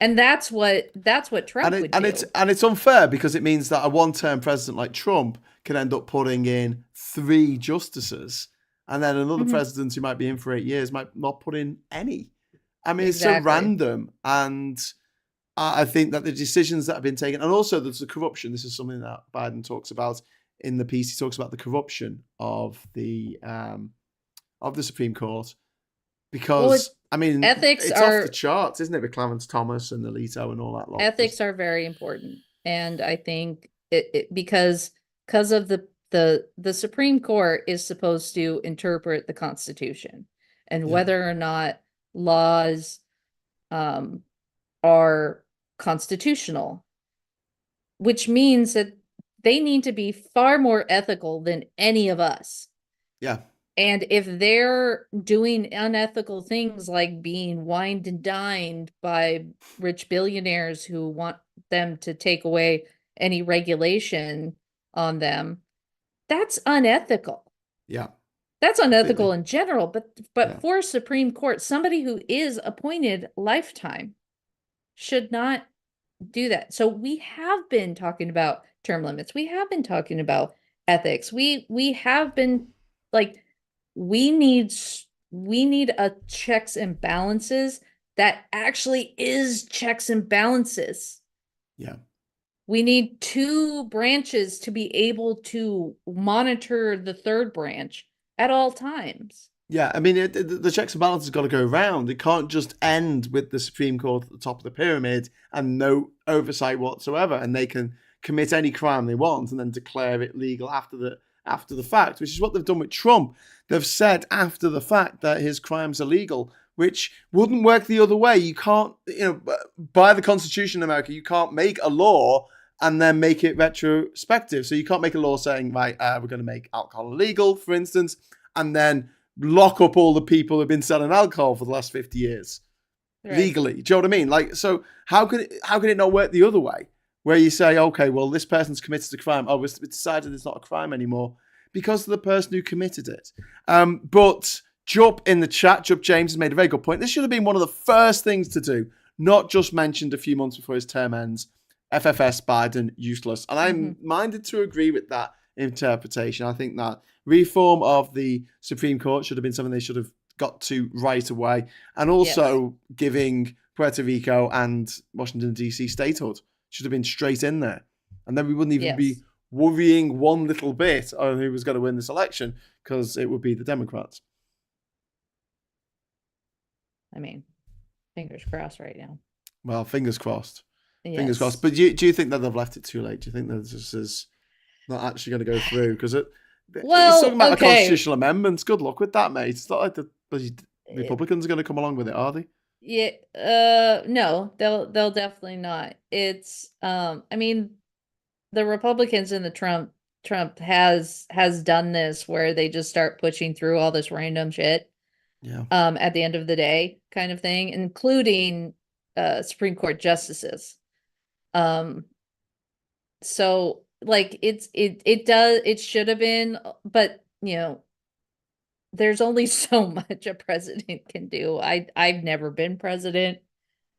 And that's what And Trump it would and it's do. and it's unfair because it means that a one-term president like Trump can end up putting in three justices, and then another Mhm. president who might be in for 8 years might not put in any. I mean, it's so Exactly. random, and I think that the decisions that have been taken, and also there's the corruption. This is something that Biden talks about in the piece. He talks about the corruption of the Supreme Court Well, because I mean ethics it's off the are charts, isn't it? With Clarence Thomas and Alito and all that lot. ethics are very important. And I think because of the Supreme Court is supposed to interpret the Constitution, and Yeah, whether or not laws um are constitutional, which means that they need to be far more ethical than any of us. yeah, And if they're doing unethical things like being wined and dined by rich billionaires who want them to take away any regulation on them, that's unethical. yeah, That's unethical completely. in general, but Yeah, for Supreme Court, somebody who is appointed lifetime should not do that. So we have been talking about term limits. We have been talking about ethics. We have been like we need we need a checks and balances that actually is checks and balances. yeah. We need two branches to be able to monitor the third branch at all times. Yeah, I mean, the checks and balances got to go round. It can't just end with the Supreme Court at the top of the pyramid and no oversight whatsoever, and they can commit any crime they want and then declare it legal after the fact, which is what they've done with Trump. They've said after the fact that his crimes are legal, which wouldn't work the other way. You can't, by the Constitution in America, you can't make a law and then make it retrospective. So you can't make a law saying, right, we're going to make alcohol illegal, for instance, and then lock up all the people who've been selling alcohol for the last 50 years Right. legally. Do you know what I mean? Like, so how can it not work the other way? Where you say, okay, well, this person's committed a crime. Oh, it's decided it's not a crime anymore because of the person who committed it. But Jupp in the chat, Jupp James has made a very good point. This should have been one of the first things to do, not just mentioned a few months before his term ends. FFS Biden useless. And Mm-hmm. I'm minded to agree with that interpretation. I think that reform of the Supreme Court should have been something they should have got to right away. And Yes. also giving Puerto Rico and Washington, D.C. statehood should have been straight in there. And then we wouldn't even be Yes. worrying one little bit on who was going to win this election because it would be the Democrats. I mean, fingers crossed right now. Well, fingers crossed. Fingers crossed. Yes. But do you think that they've left it too late? Do you think that this is not actually going to go through? Because he's talking Well, about the okay. constitutional amendments. Good luck with that, mate. It's not like the Uh, Republicans are going to come along with it, are they? Yeah, no, they'll definitely not. It's I mean, the Republicans in the Trump has done this where they just start pushing through all this random shit Yeah. at the end of the day kind of thing, including Supreme Court justices. Um so like it should have been, but there's only so much a president can do. I've never been president.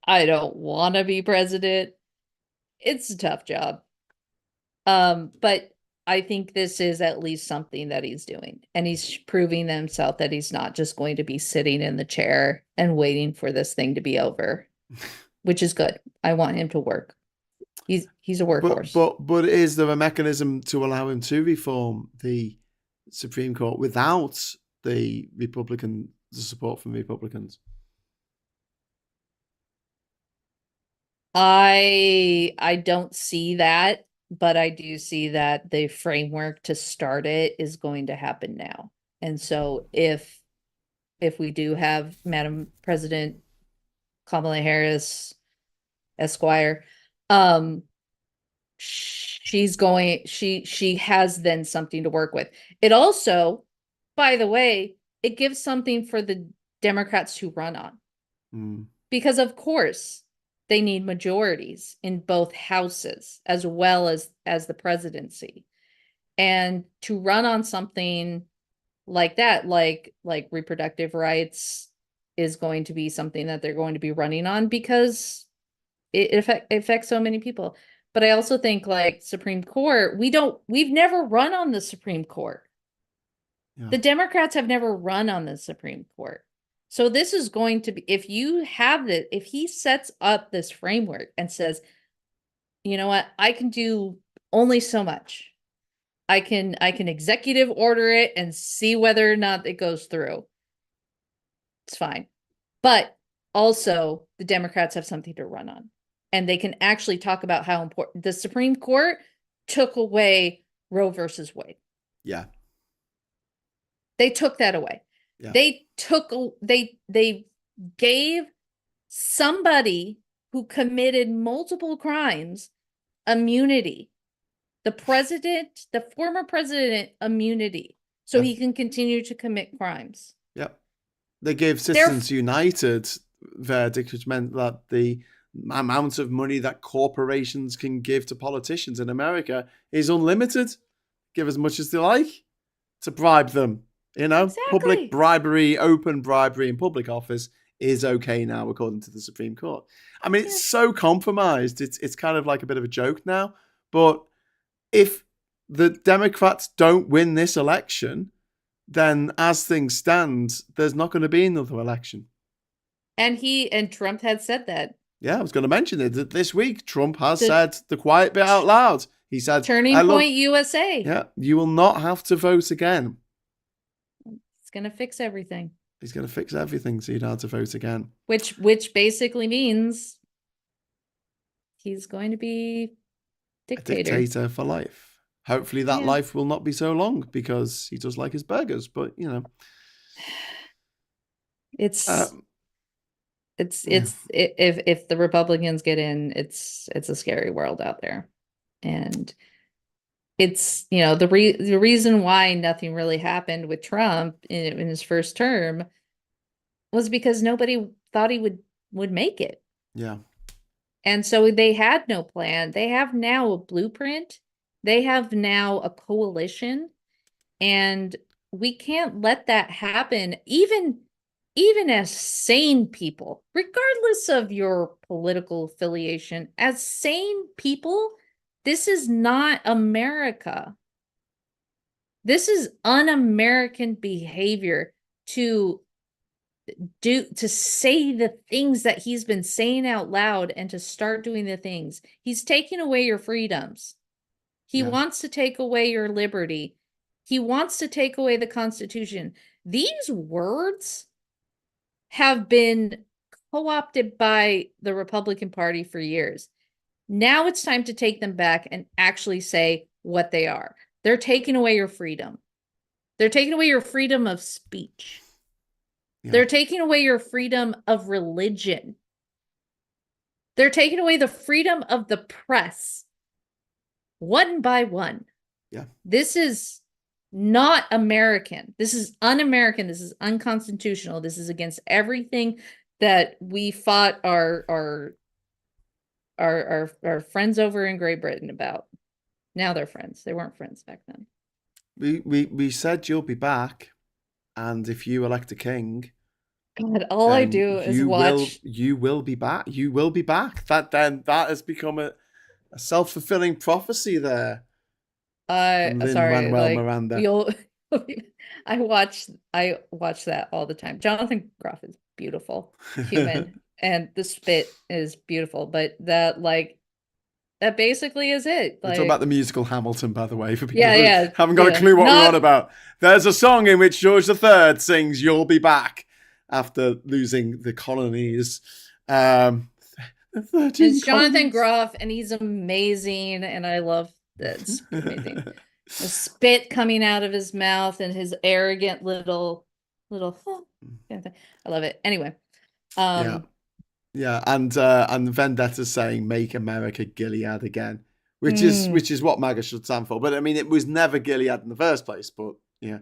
I don't want to be president. It's a tough job. But I think this is at least something that he's doing, and he's proving himself that he's not just going to be sitting in the chair and waiting for this thing to be over, which is good. I want him to work. He's a But workhorse. but but is there a mechanism to allow him to reform the Supreme Court without the support from Republicans? I don't see that, but I do see that the framework to start it is going to happen now. And so if we do have Madam President Kamala Harris Esquire, um she has then something to work with. It also, by the way, it gives something for the Democrats to run on. Mm. Because of course they need majorities in both houses as well as the presidency. And to run on something like that, like reproductive rights is going to be something that they're going to be running on because it affects so many people. But I also think like Supreme Court, we've never run on the Supreme Court. Yeah. The Democrats have never run on the Supreme Court. So this is going to be, if he sets up this framework and says, you know what, I can do only so much. I can executive order it and see whether or not it goes through. It's fine. But also the Democrats have something to run on. And they can actually talk about how important the Supreme Court took away Roe versus Wade. Yeah. They took that away. Yeah. They gave somebody who committed multiple crimes immunity. The former president immunity. So he can continue to commit crimes. Yep. They gave Citizens United verdict, which meant that the amount of money that corporations can give to politicians in America is unlimited. Give as much as they like to bribe them. You know, exactly. Public bribery, open bribery in public office is okay now, according to the Supreme Court. I mean, it's so compromised. It's kind of like a bit of a joke now. But if the Democrats don't win this election, then as things stand, there's not going to be another election. And Trump had said that. Yeah, I was going to mention it. That this week, Trump has said the quiet bit out loud. He said, Turning Point USA. Yeah, you will not have to vote again. It's going to fix everything. He's going to fix everything so you don't have to vote again. Which basically means he's going to be dictator. A dictator for life. Hopefully that life will not be so long because he does like his burgers, but you know. If the Republicans get in, it's a scary world out there. And it's, you know, the reason why nothing really happened with Trump in his first term was because nobody thought he would make it. Yeah. And so they had no plan. They have now a blueprint. They have now a coalition, and we can't let that happen. Even as sane people, regardless of your political affiliation, as sane people, this is not America. This is un-American behavior to say the things that he's been saying out loud and to start doing the things. He's taking away your freedoms. He wants to take away your liberty. He wants to take away the Constitution. These words have been co-opted by the Republican Party for years. Now it's time to take them back and actually say what they are. They're taking away your freedom. They're taking away your freedom of speech. Yeah. They're taking away your freedom of religion. They're taking away the freedom of the press. One by one. Yeah. This is not American. This is un-American. This is unconstitutional. This is against everything that we fought our friends over in Great Britain about. Now they're friends. They weren't friends back then. We said you'll be back, and if you elect a king, God, all I do is watch. You will be back. You will be back. That has become a self-fulfilling prophecy there. Sorry, like, Miranda. I watch that all the time. Jonathan Groff is beautiful human, and the spit is beautiful. But that basically is it. We're talking about the musical Hamilton, by the way, for people who haven't got a clue what we're on about. There's a song in which George III sings "You'll Be Back" after losing the colonies. It's Jonathan Groff, and he's amazing, and I love that. It's amazing. The spit coming out of his mouth and his arrogant little I love it. Anyway. Yeah, and Vendetta's saying "Make America Gilead again," which is what MAGA should stand for. But I mean, it was never Gilead in the first place. But yeah,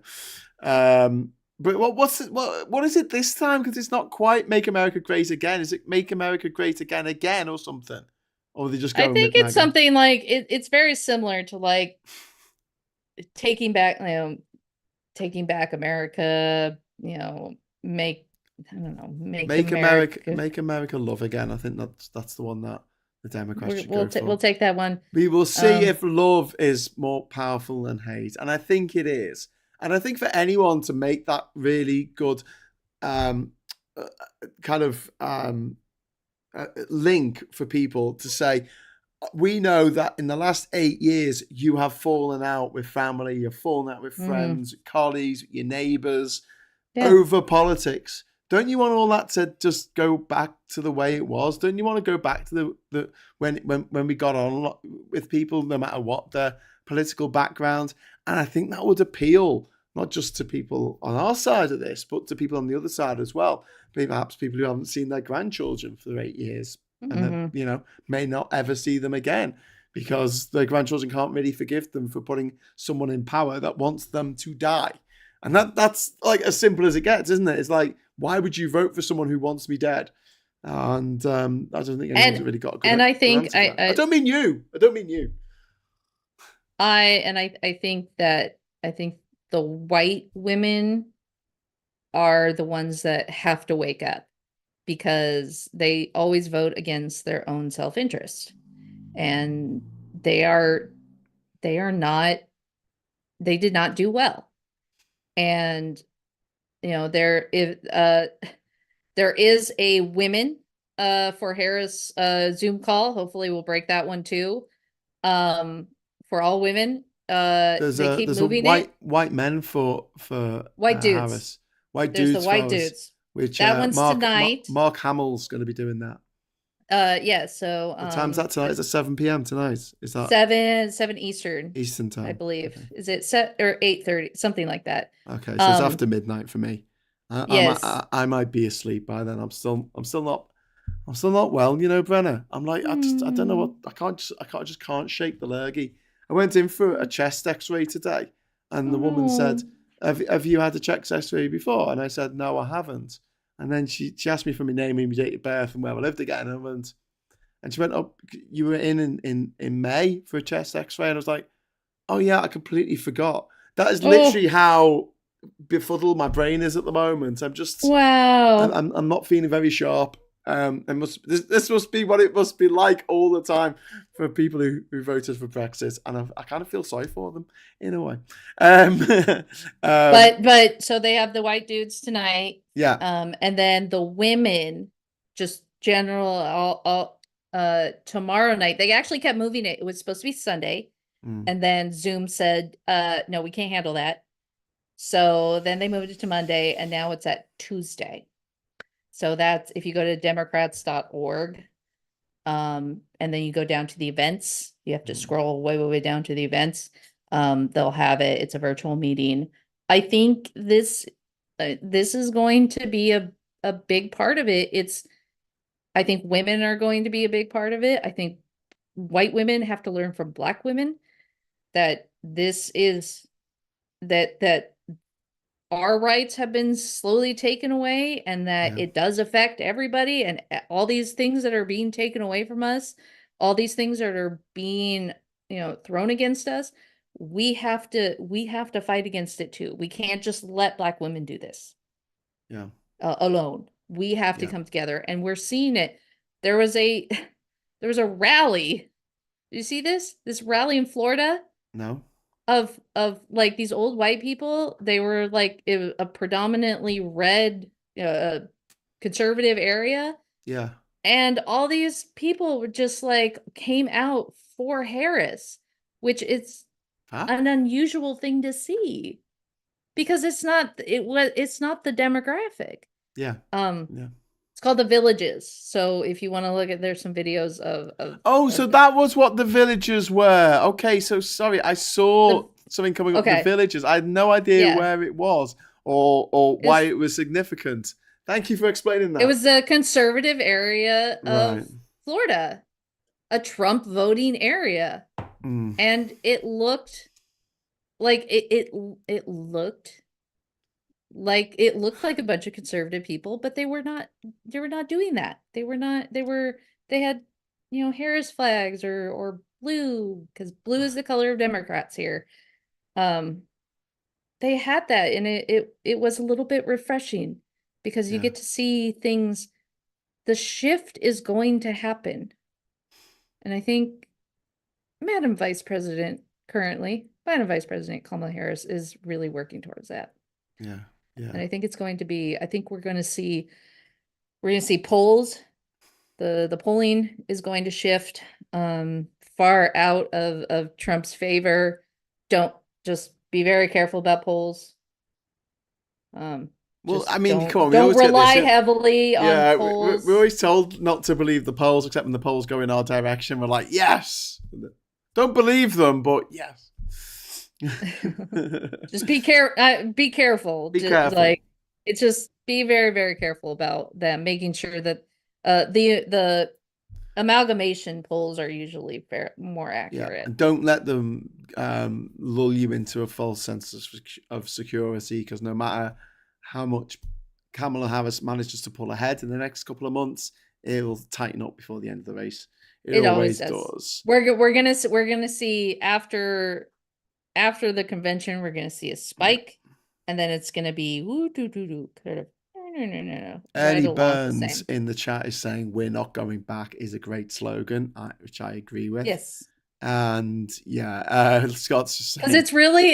But what is it this time? Because it's not quite "Make America Great Again." Is it "Make America Great Again Again" or something? Or are they just I going think with it's MAGA? something like it's very similar to like taking back, taking back America, make, I don't know, make America. Make America Love Again. I think that's the one that the Democrats should go We'll for. take that one. We will see Um, if love is more powerful than hate, and I think it is. And I think for anyone to make that really good um, uh, kind of link for people to say, we know that in the last 8 years, you have fallen out with family, you've fallen out with mhm, friends, colleagues, your neighbors, yeah. over politics. Don't you want all that to just go back to the way it was? Don't you want to go back to the when we got on with people, no matter what their political background? And I think that would appeal not just to people on our side of this, but to people on the other side as well. Perhaps people who haven't seen their grandchildren for 8 years and then Hmm. may not ever see them again because their grandchildren can't really forgive them for putting someone in power that wants them to die. And that's like as simple as it gets, isn't it? It's like, why would you vote for someone who wants me dead? And I don't think anyone's And really got a and I good think answer for that. I don't mean you. I don't mean you. I think that I think the white women are the ones that have to wake up because they always vote against their own self-interest. And they are they are not they did not do well. And there is a women for Harris Zoom call. Hopefully we'll break that one too. For all women. They keep There's a moving it. white men for White dudes. Harris, white There's the dudes for white Harris, dudes. which That one's tonight. Mark Hamill's going to be doing that. Yeah, so What time's that tonight? Is it 7 p.m. tonight? Is that 7 Eastern, Eastern I time? believe. Okay. Is it set or 8:30, something like that? Okay, so it's Um, after midnight for me. yes. I might be asleep by then. I'm still not well. You know, Brenna. I'm like I don't know what Hmm. I just can't shake the lurgy. I went in for a chest X-ray today, and Oh the woman no. said, have you had a chest X-ray before?" And I said, "No, I haven't." And then she asked me for my name and my date of birth and where I lived again. And she went, "Oh, you were in May for a chest X-ray," and I was like, "Oh yeah, I completely forgot." That is literally Oh, how befuddled my brain is at the moment. wow. I'm not feeling very sharp. This must be what it must be like all the time for people who voted for Brexit, and I kind of feel sorry for them in a way. Um, But so they have the white dudes tonight. yeah, And then the women, just general, all tomorrow night. They actually kept moving it. It was supposed to be Sunday, mm, and then Zoom said, no, we can't handle that. So then they moved it to Monday, and now it's at Tuesday. So that's if you go to democrats.org, and then you go down to the events, you have to mm, scroll way down to the events. They'll have it. It's a virtual meeting. I think this is going to be a big part of it. I think women are going to be a big part of it. I think white women have to learn from black women that this is that our rights have been slowly taken away and that yeah, it does affect everybody, and all these things that are being taken away from us, all these things that are being, thrown against us, we have to fight against it too. We can't just let black women do this yeah, alone. We have to yeah. come together, and we're seeing it. There was a there was a rally. Did you see this rally in Florida No, of like these old white people? They were like a predominantly red conservative area, yeah, and all these people were just like came out for Harris, which it's huh? an unusual thing to see because it's not the demographic. Yeah, Um, yeah. it's called The Villages. So if you want to look at, there's some videos Oh, so of that was what the villagers were. Okay, so sorry, I saw the something coming up. The okay, villagers. I had no idea yeah. where it was or why It's it was significant. Thank you for explaining it that. was a conservative area of Right. Florida, a Trump voting area. Mm. And it looked like it looked like it looked like a bunch of conservative people, but they were not doing that. They had, Harris flags or blue, because blue is the color of Democrats here. Um, they had that, and it was a little bit refreshing because you Yeah, get to see things. The shift is going to happen. And I think Madam Vice President Kamala Harris is really working towards that. yeah, And yeah, I think we're going to see polls. The polling is going to shift far out of Trump's favor. Don't Just be very careful about polls. Um, well, I just mean, come on, we don't always get this. rely heavily on Yeah, we're polls. always told not to believe the polls, except when the polls go in our direction. We're like, yes. Don't believe them, but yes. Just be careful. Be Just careful. like it's just be very, very careful about them, making sure that the amalgamation polls are usually more Yeah, accurate. and don't let them lull you into a false sense of security, because no matter how much Kamala Harris manages to pull ahead in the next couple of months, it'll tighten up before the end of the race. It It always always does. does. We're gonna see after the convention, we're gonna see a Yeah. spike, and then it's gonna be woo doo doo doo kind of no no no no no right Eddie along the Burns same. in the chat is saying "We're not going back" is a great slogan, which I agree with. Yes. And yeah, Scott's just Because saying,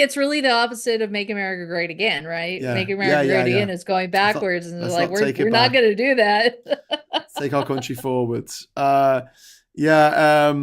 it's really the opposite of Make America Great Again, right? yeah, Make yeah, America yeah, Great yeah. Again is going Let's not, backwards, and they're let's like, not we're take it we're not back. gonna do that. Take our country forwards. Yeah.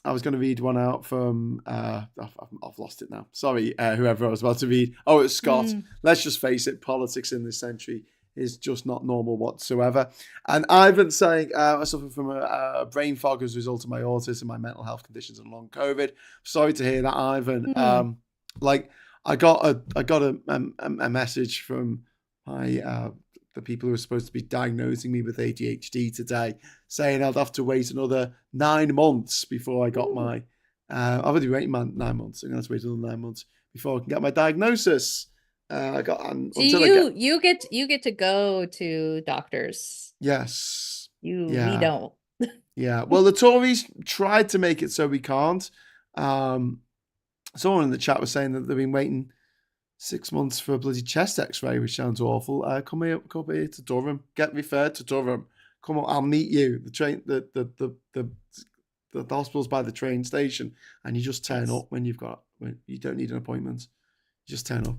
I was going to read one out from. I've lost it now. Sorry, whoever I was about to read. Oh, it's Scott. Mm, Let's just face it. Politics in this century is just not normal whatsoever. And Ivan saying, I suffer from a brain fog as a result of my autism, my mental health conditions, and long COVID. Sorry to hear that, Ivan. mm. Like I got a message from my the people who are supposed to be diagnosing me with ADHD today, saying I'd have to wait another 9 months before I got Ooh. my. I've already waited 9 months. I'm gonna have to wait another 9 months before I can get my diagnosis. I got So until I get. you get to go to doctors. Yes, We yeah, don't. yeah. Well, the Tories tried to make it so we can't. Um, Someone in the chat was saying that they've been waiting 6 months for a bloody chest X-ray, which sounds awful. Come here to Durham. Get referred to Durham. Come on, I'll meet you. The train, the hospital's by the train station, and you just turn Yes. up when you don't need an appointment. You just turn up.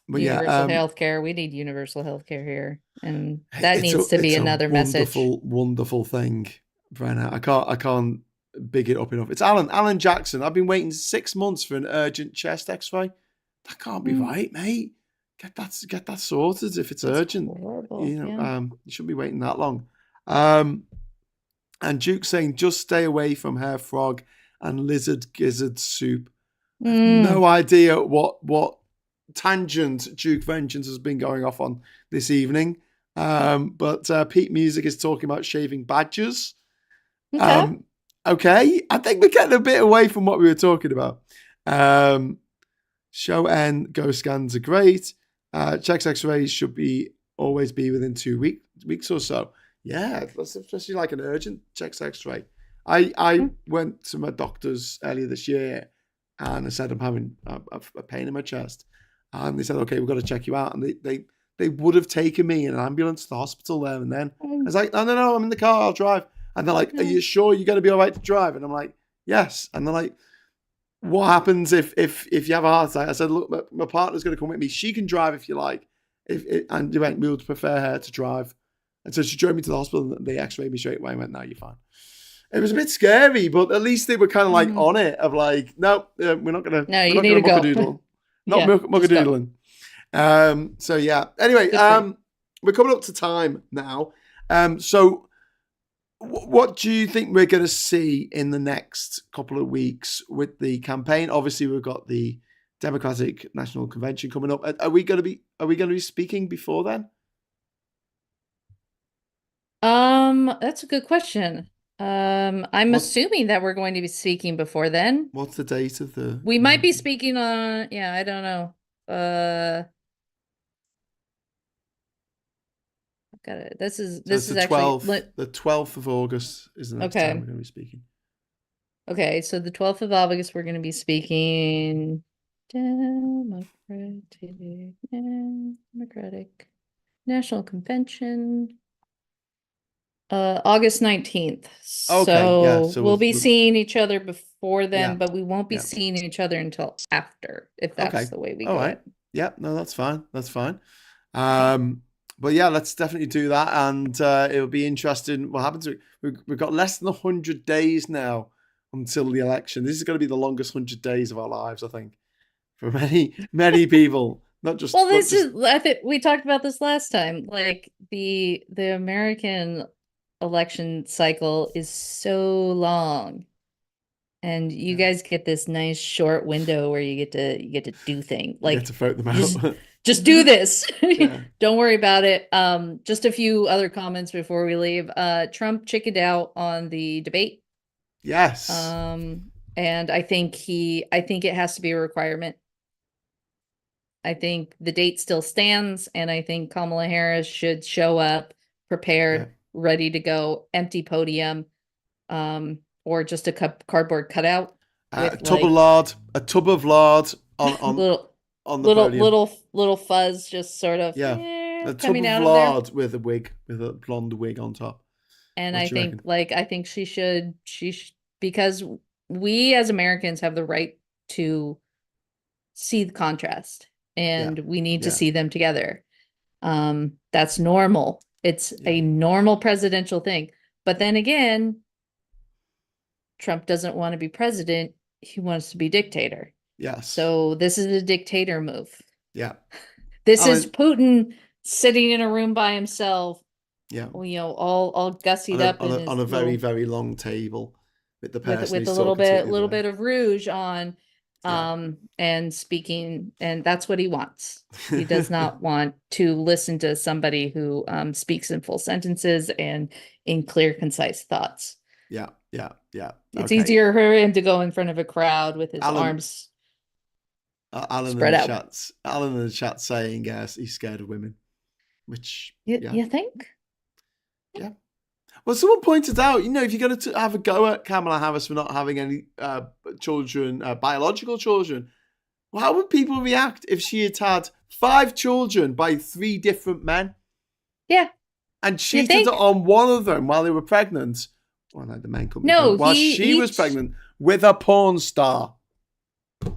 But yeah, Universal health care. We need universal health care here. And that it's a needs to be it's a another message. wonderful, wonderful thing, Brenna. I can't big it up enough. It's Alan Jackson. I've been waiting 6 months for an urgent chest X-ray. That can't be Mm, right, mate. Get that sorted if it's that's urgent. horrible. Yeah. You shouldn't be waiting that long. Um, and Duke saying just stay away from hair frog and lizard gizzard soup. I have Mm, no idea what tangent Duke Vengeance has been going off on this evening. But Pete Music is talking about shaving badgers. okay. Um, okay, I think we're getting a bit away from what we were talking about. Um, Show N Go scans are great. Checks X-rays should be always be within 2 weeks or so. Yeah, especially like an urgent checks X-ray. I Mm, went to my doctor's earlier this year, and I said I'm having a pain in my chest, and they said, okay, we've got to check you out, and they would have taken me in an ambulance to the hospital there and then. I mm, was like, no, I'm in the car, I'll drive. And they're like, are mm. you sure you're going to be all right to drive? And I'm like, yes. And they're like, what happens if you have a heart attack? I said, look, my partner's going to come with me. She can drive if you like. And they went, we would prefer her to drive. And so she drove me to the hospital and they x-rayed me straight away and went, no, you're fine. It was a bit scary, but at least they were kind of like Mm. on it of like, no, we're not gonna No, we're you not need gonna to muck a go. doodle, not Yeah, muck a just go. doodling. So yeah. Anyway, Good for you. we're coming up to time now. So what do you think we're going to see in the next couple of weeks with the campaign? Obviously, we've got the Democratic National Convention coming up. Are we going to be speaking before then? That's a good question. I'm What assuming that we're going to be speaking before then. what's the date of the We might be convention? speaking on, yeah, I don't know. got it. This is So it's this is actually the 12th of August is the next time okay. we're going to be speaking. Okay, so the 12th of August, we're going to be speaking Democratic National Convention, August 19th. Okay, yeah. So So we'll be we'll seeing each other before yeah, then, but we won't be yeah. seeing each other until after, if that's Okay. the way we All go right. it. Yeah, no, that's fine. That's fine. Okay. But yeah, let's definitely do that, and it'll be interesting what happens. We've got less than 100 days now until the election. This is going to be the longest 100 days of our lives, I think, for many people. Well, Not this just is, I think we talked about this last time. Like the American election cycle is so long. And you yeah. guys get this nice short window where you get to do things. You get Like to vote them you out. just do this. Yeah. Don't worry about it. Just a few other comments before we leave. Trump chickened out on the debate. Yes. And I think it has to be a requirement. I think the date still stands, and I think Kamala Harris should show up Yeah. prepared, ready to go, empty podium, or just a cardboard cutout A with tub of like lard, a tub of lard little on the little podium. little fuzz just sort of Yeah, a tub coming of out of there. lard with a wig, with a blonde wig on top. And What I do you think reckon? she should because we as Americans have the right to see the contrast, Yeah, and we need to yeah, see them together. That's normal. It's yeah. a normal presidential thing. But then again, Trump doesn't want to be president. He wants to be dictator. Yes, So this is a dictator move. yeah. This is Alan, Putin sitting in a room by himself, yeah. all gussied up in On his a very little very long table with the person with a he's talking to the other little way. bit of rouge on, Yeah. and speaking, and that's what he wants. He does not want to listen to somebody who speaks in full sentences and in clear, concise thoughts. Yeah, yeah, yeah. It's Okay. easier for him to go in front of a crowd with his Alan, arms spread out. Alan in the chat saying yes, he's scared of women, which yeah, You think? yeah. Well, someone pointed out, if you're going to have a go at Kamala Harris for not having any children, biological children, well, how would people react if she had had 5 children by 3 different men Yeah. and You cheated think? on one of them while they were pregnant? Well, no, the men couldn't be No, pregnant. While she was pregnant with a porn star.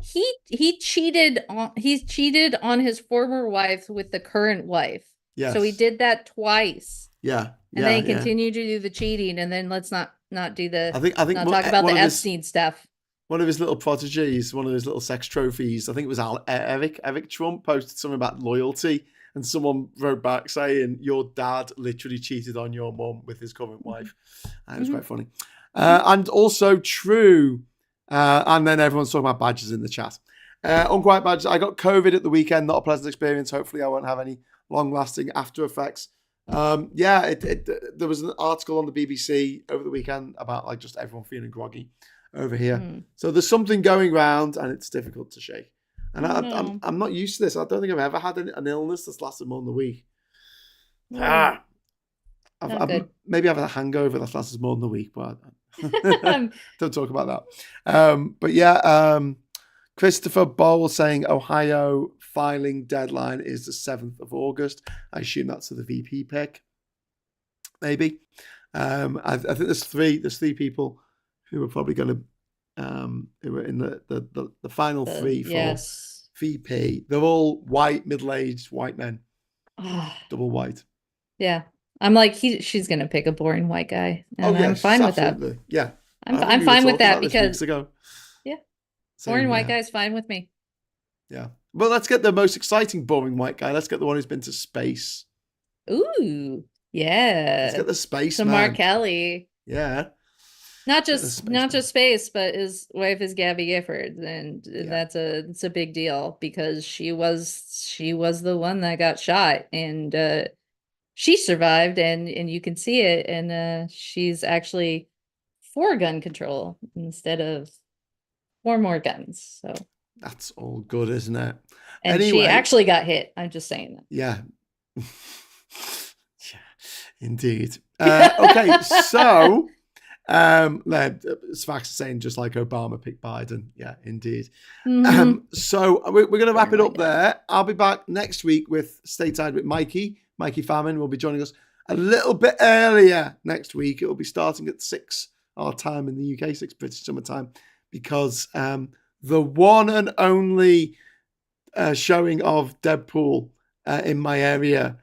he cheated on his former wife with the current wife. So he Yes. did that twice. Yeah. And Yeah. then he Yeah. continued to do the cheating, and then let's not do the I think not talk about one the of his Epstein stuff. one of his little prodigies, one of his little sex trophies, I think it was Eric Trump, posted something about loyalty, and someone wrote back saying, "Your dad literally cheated on your mum with his current wife." It was quite funny. And also true. And then everyone's talking about badges in the chat. Unquiet badges. I got COVID at the weekend, not a pleasant experience. Hopefully, I won't have any long-lasting after effects. There was an article on the BBC over the weekend about like just everyone feeling groggy over here. So there's something going around, and it's difficult to shake. And I'm not used to this. I don't think I've ever had an illness that's lasted more than a week. Maybe I've had a hangover that lasted more than a week, but don't talk about that. But yeah, Christopher Bowl saying Ohio filing deadline is the 7th of August. I assume that's for the VP pick. Maybe. I think there's three people who are probably going to who are in the final three for VP. They're all white, middle-aged white men. Double white. Yeah. I'm like, she's going to pick a boring white guy. And I'm fine with that. Yeah. I'm fine with that because weeks ago. Yeah. Boring white guy's fine with me. Yeah. Well, let's get the most exciting boring white guy. Let's get the one who's been to space. Ooh. Yeah. Let's get the space so man. Mark Kelly. Yeah. Not just space, but his wife is Gabby Giffords, and it's a big deal because she was the one that got shot, and she survived, and you can see it, and she's actually for gun control instead of for more guns. So that's all good, isn't it? And anyway, she actually got hit. I'm just saying that. Yeah. Indeed. Okay, so Svax is saying just like Obama picked Biden. Yeah, indeed. So we're going to wrap it up there. I'll be back next week with Stateside with Mikey. Mikey Famine will be joining us a little bit earlier next week. It will be starting at 6 our time in the UK, 6 British summer time, because the one and only showing of Deadpool in my area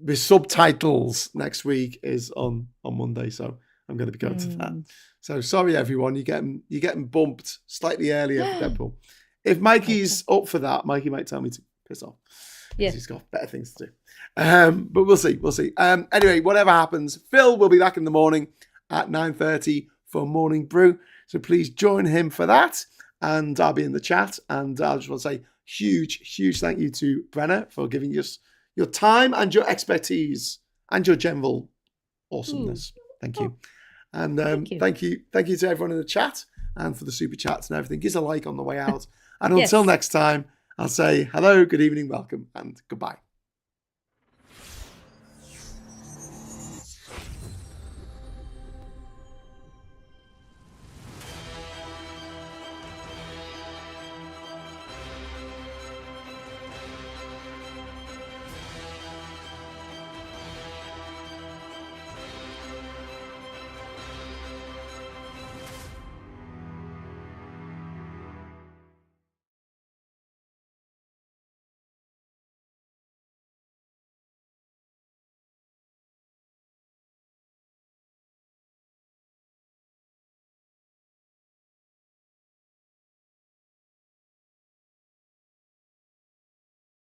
with subtitles next week is on Monday. So I'm going to be going to that. So sorry, everyone. You're getting bumped slightly earlier for Deadpool. If Mikey's up for that, Mikey might tell me to piss off. Yeah, he's got better things to do. But we'll see. We'll see. Anyway, whatever happens, Phil will be back in the morning at 9:30 for Morning Brew. So please join him for that. And I'll be in the chat. And I just want to say huge thank you to Brenna for giving us your time and your expertise and your general awesomeness. Thank you. And thank you to everyone in the chat and for the super chats and everything. Give us a like on the way out. And until next time, I'll say hello, good evening, welcome, and goodbye.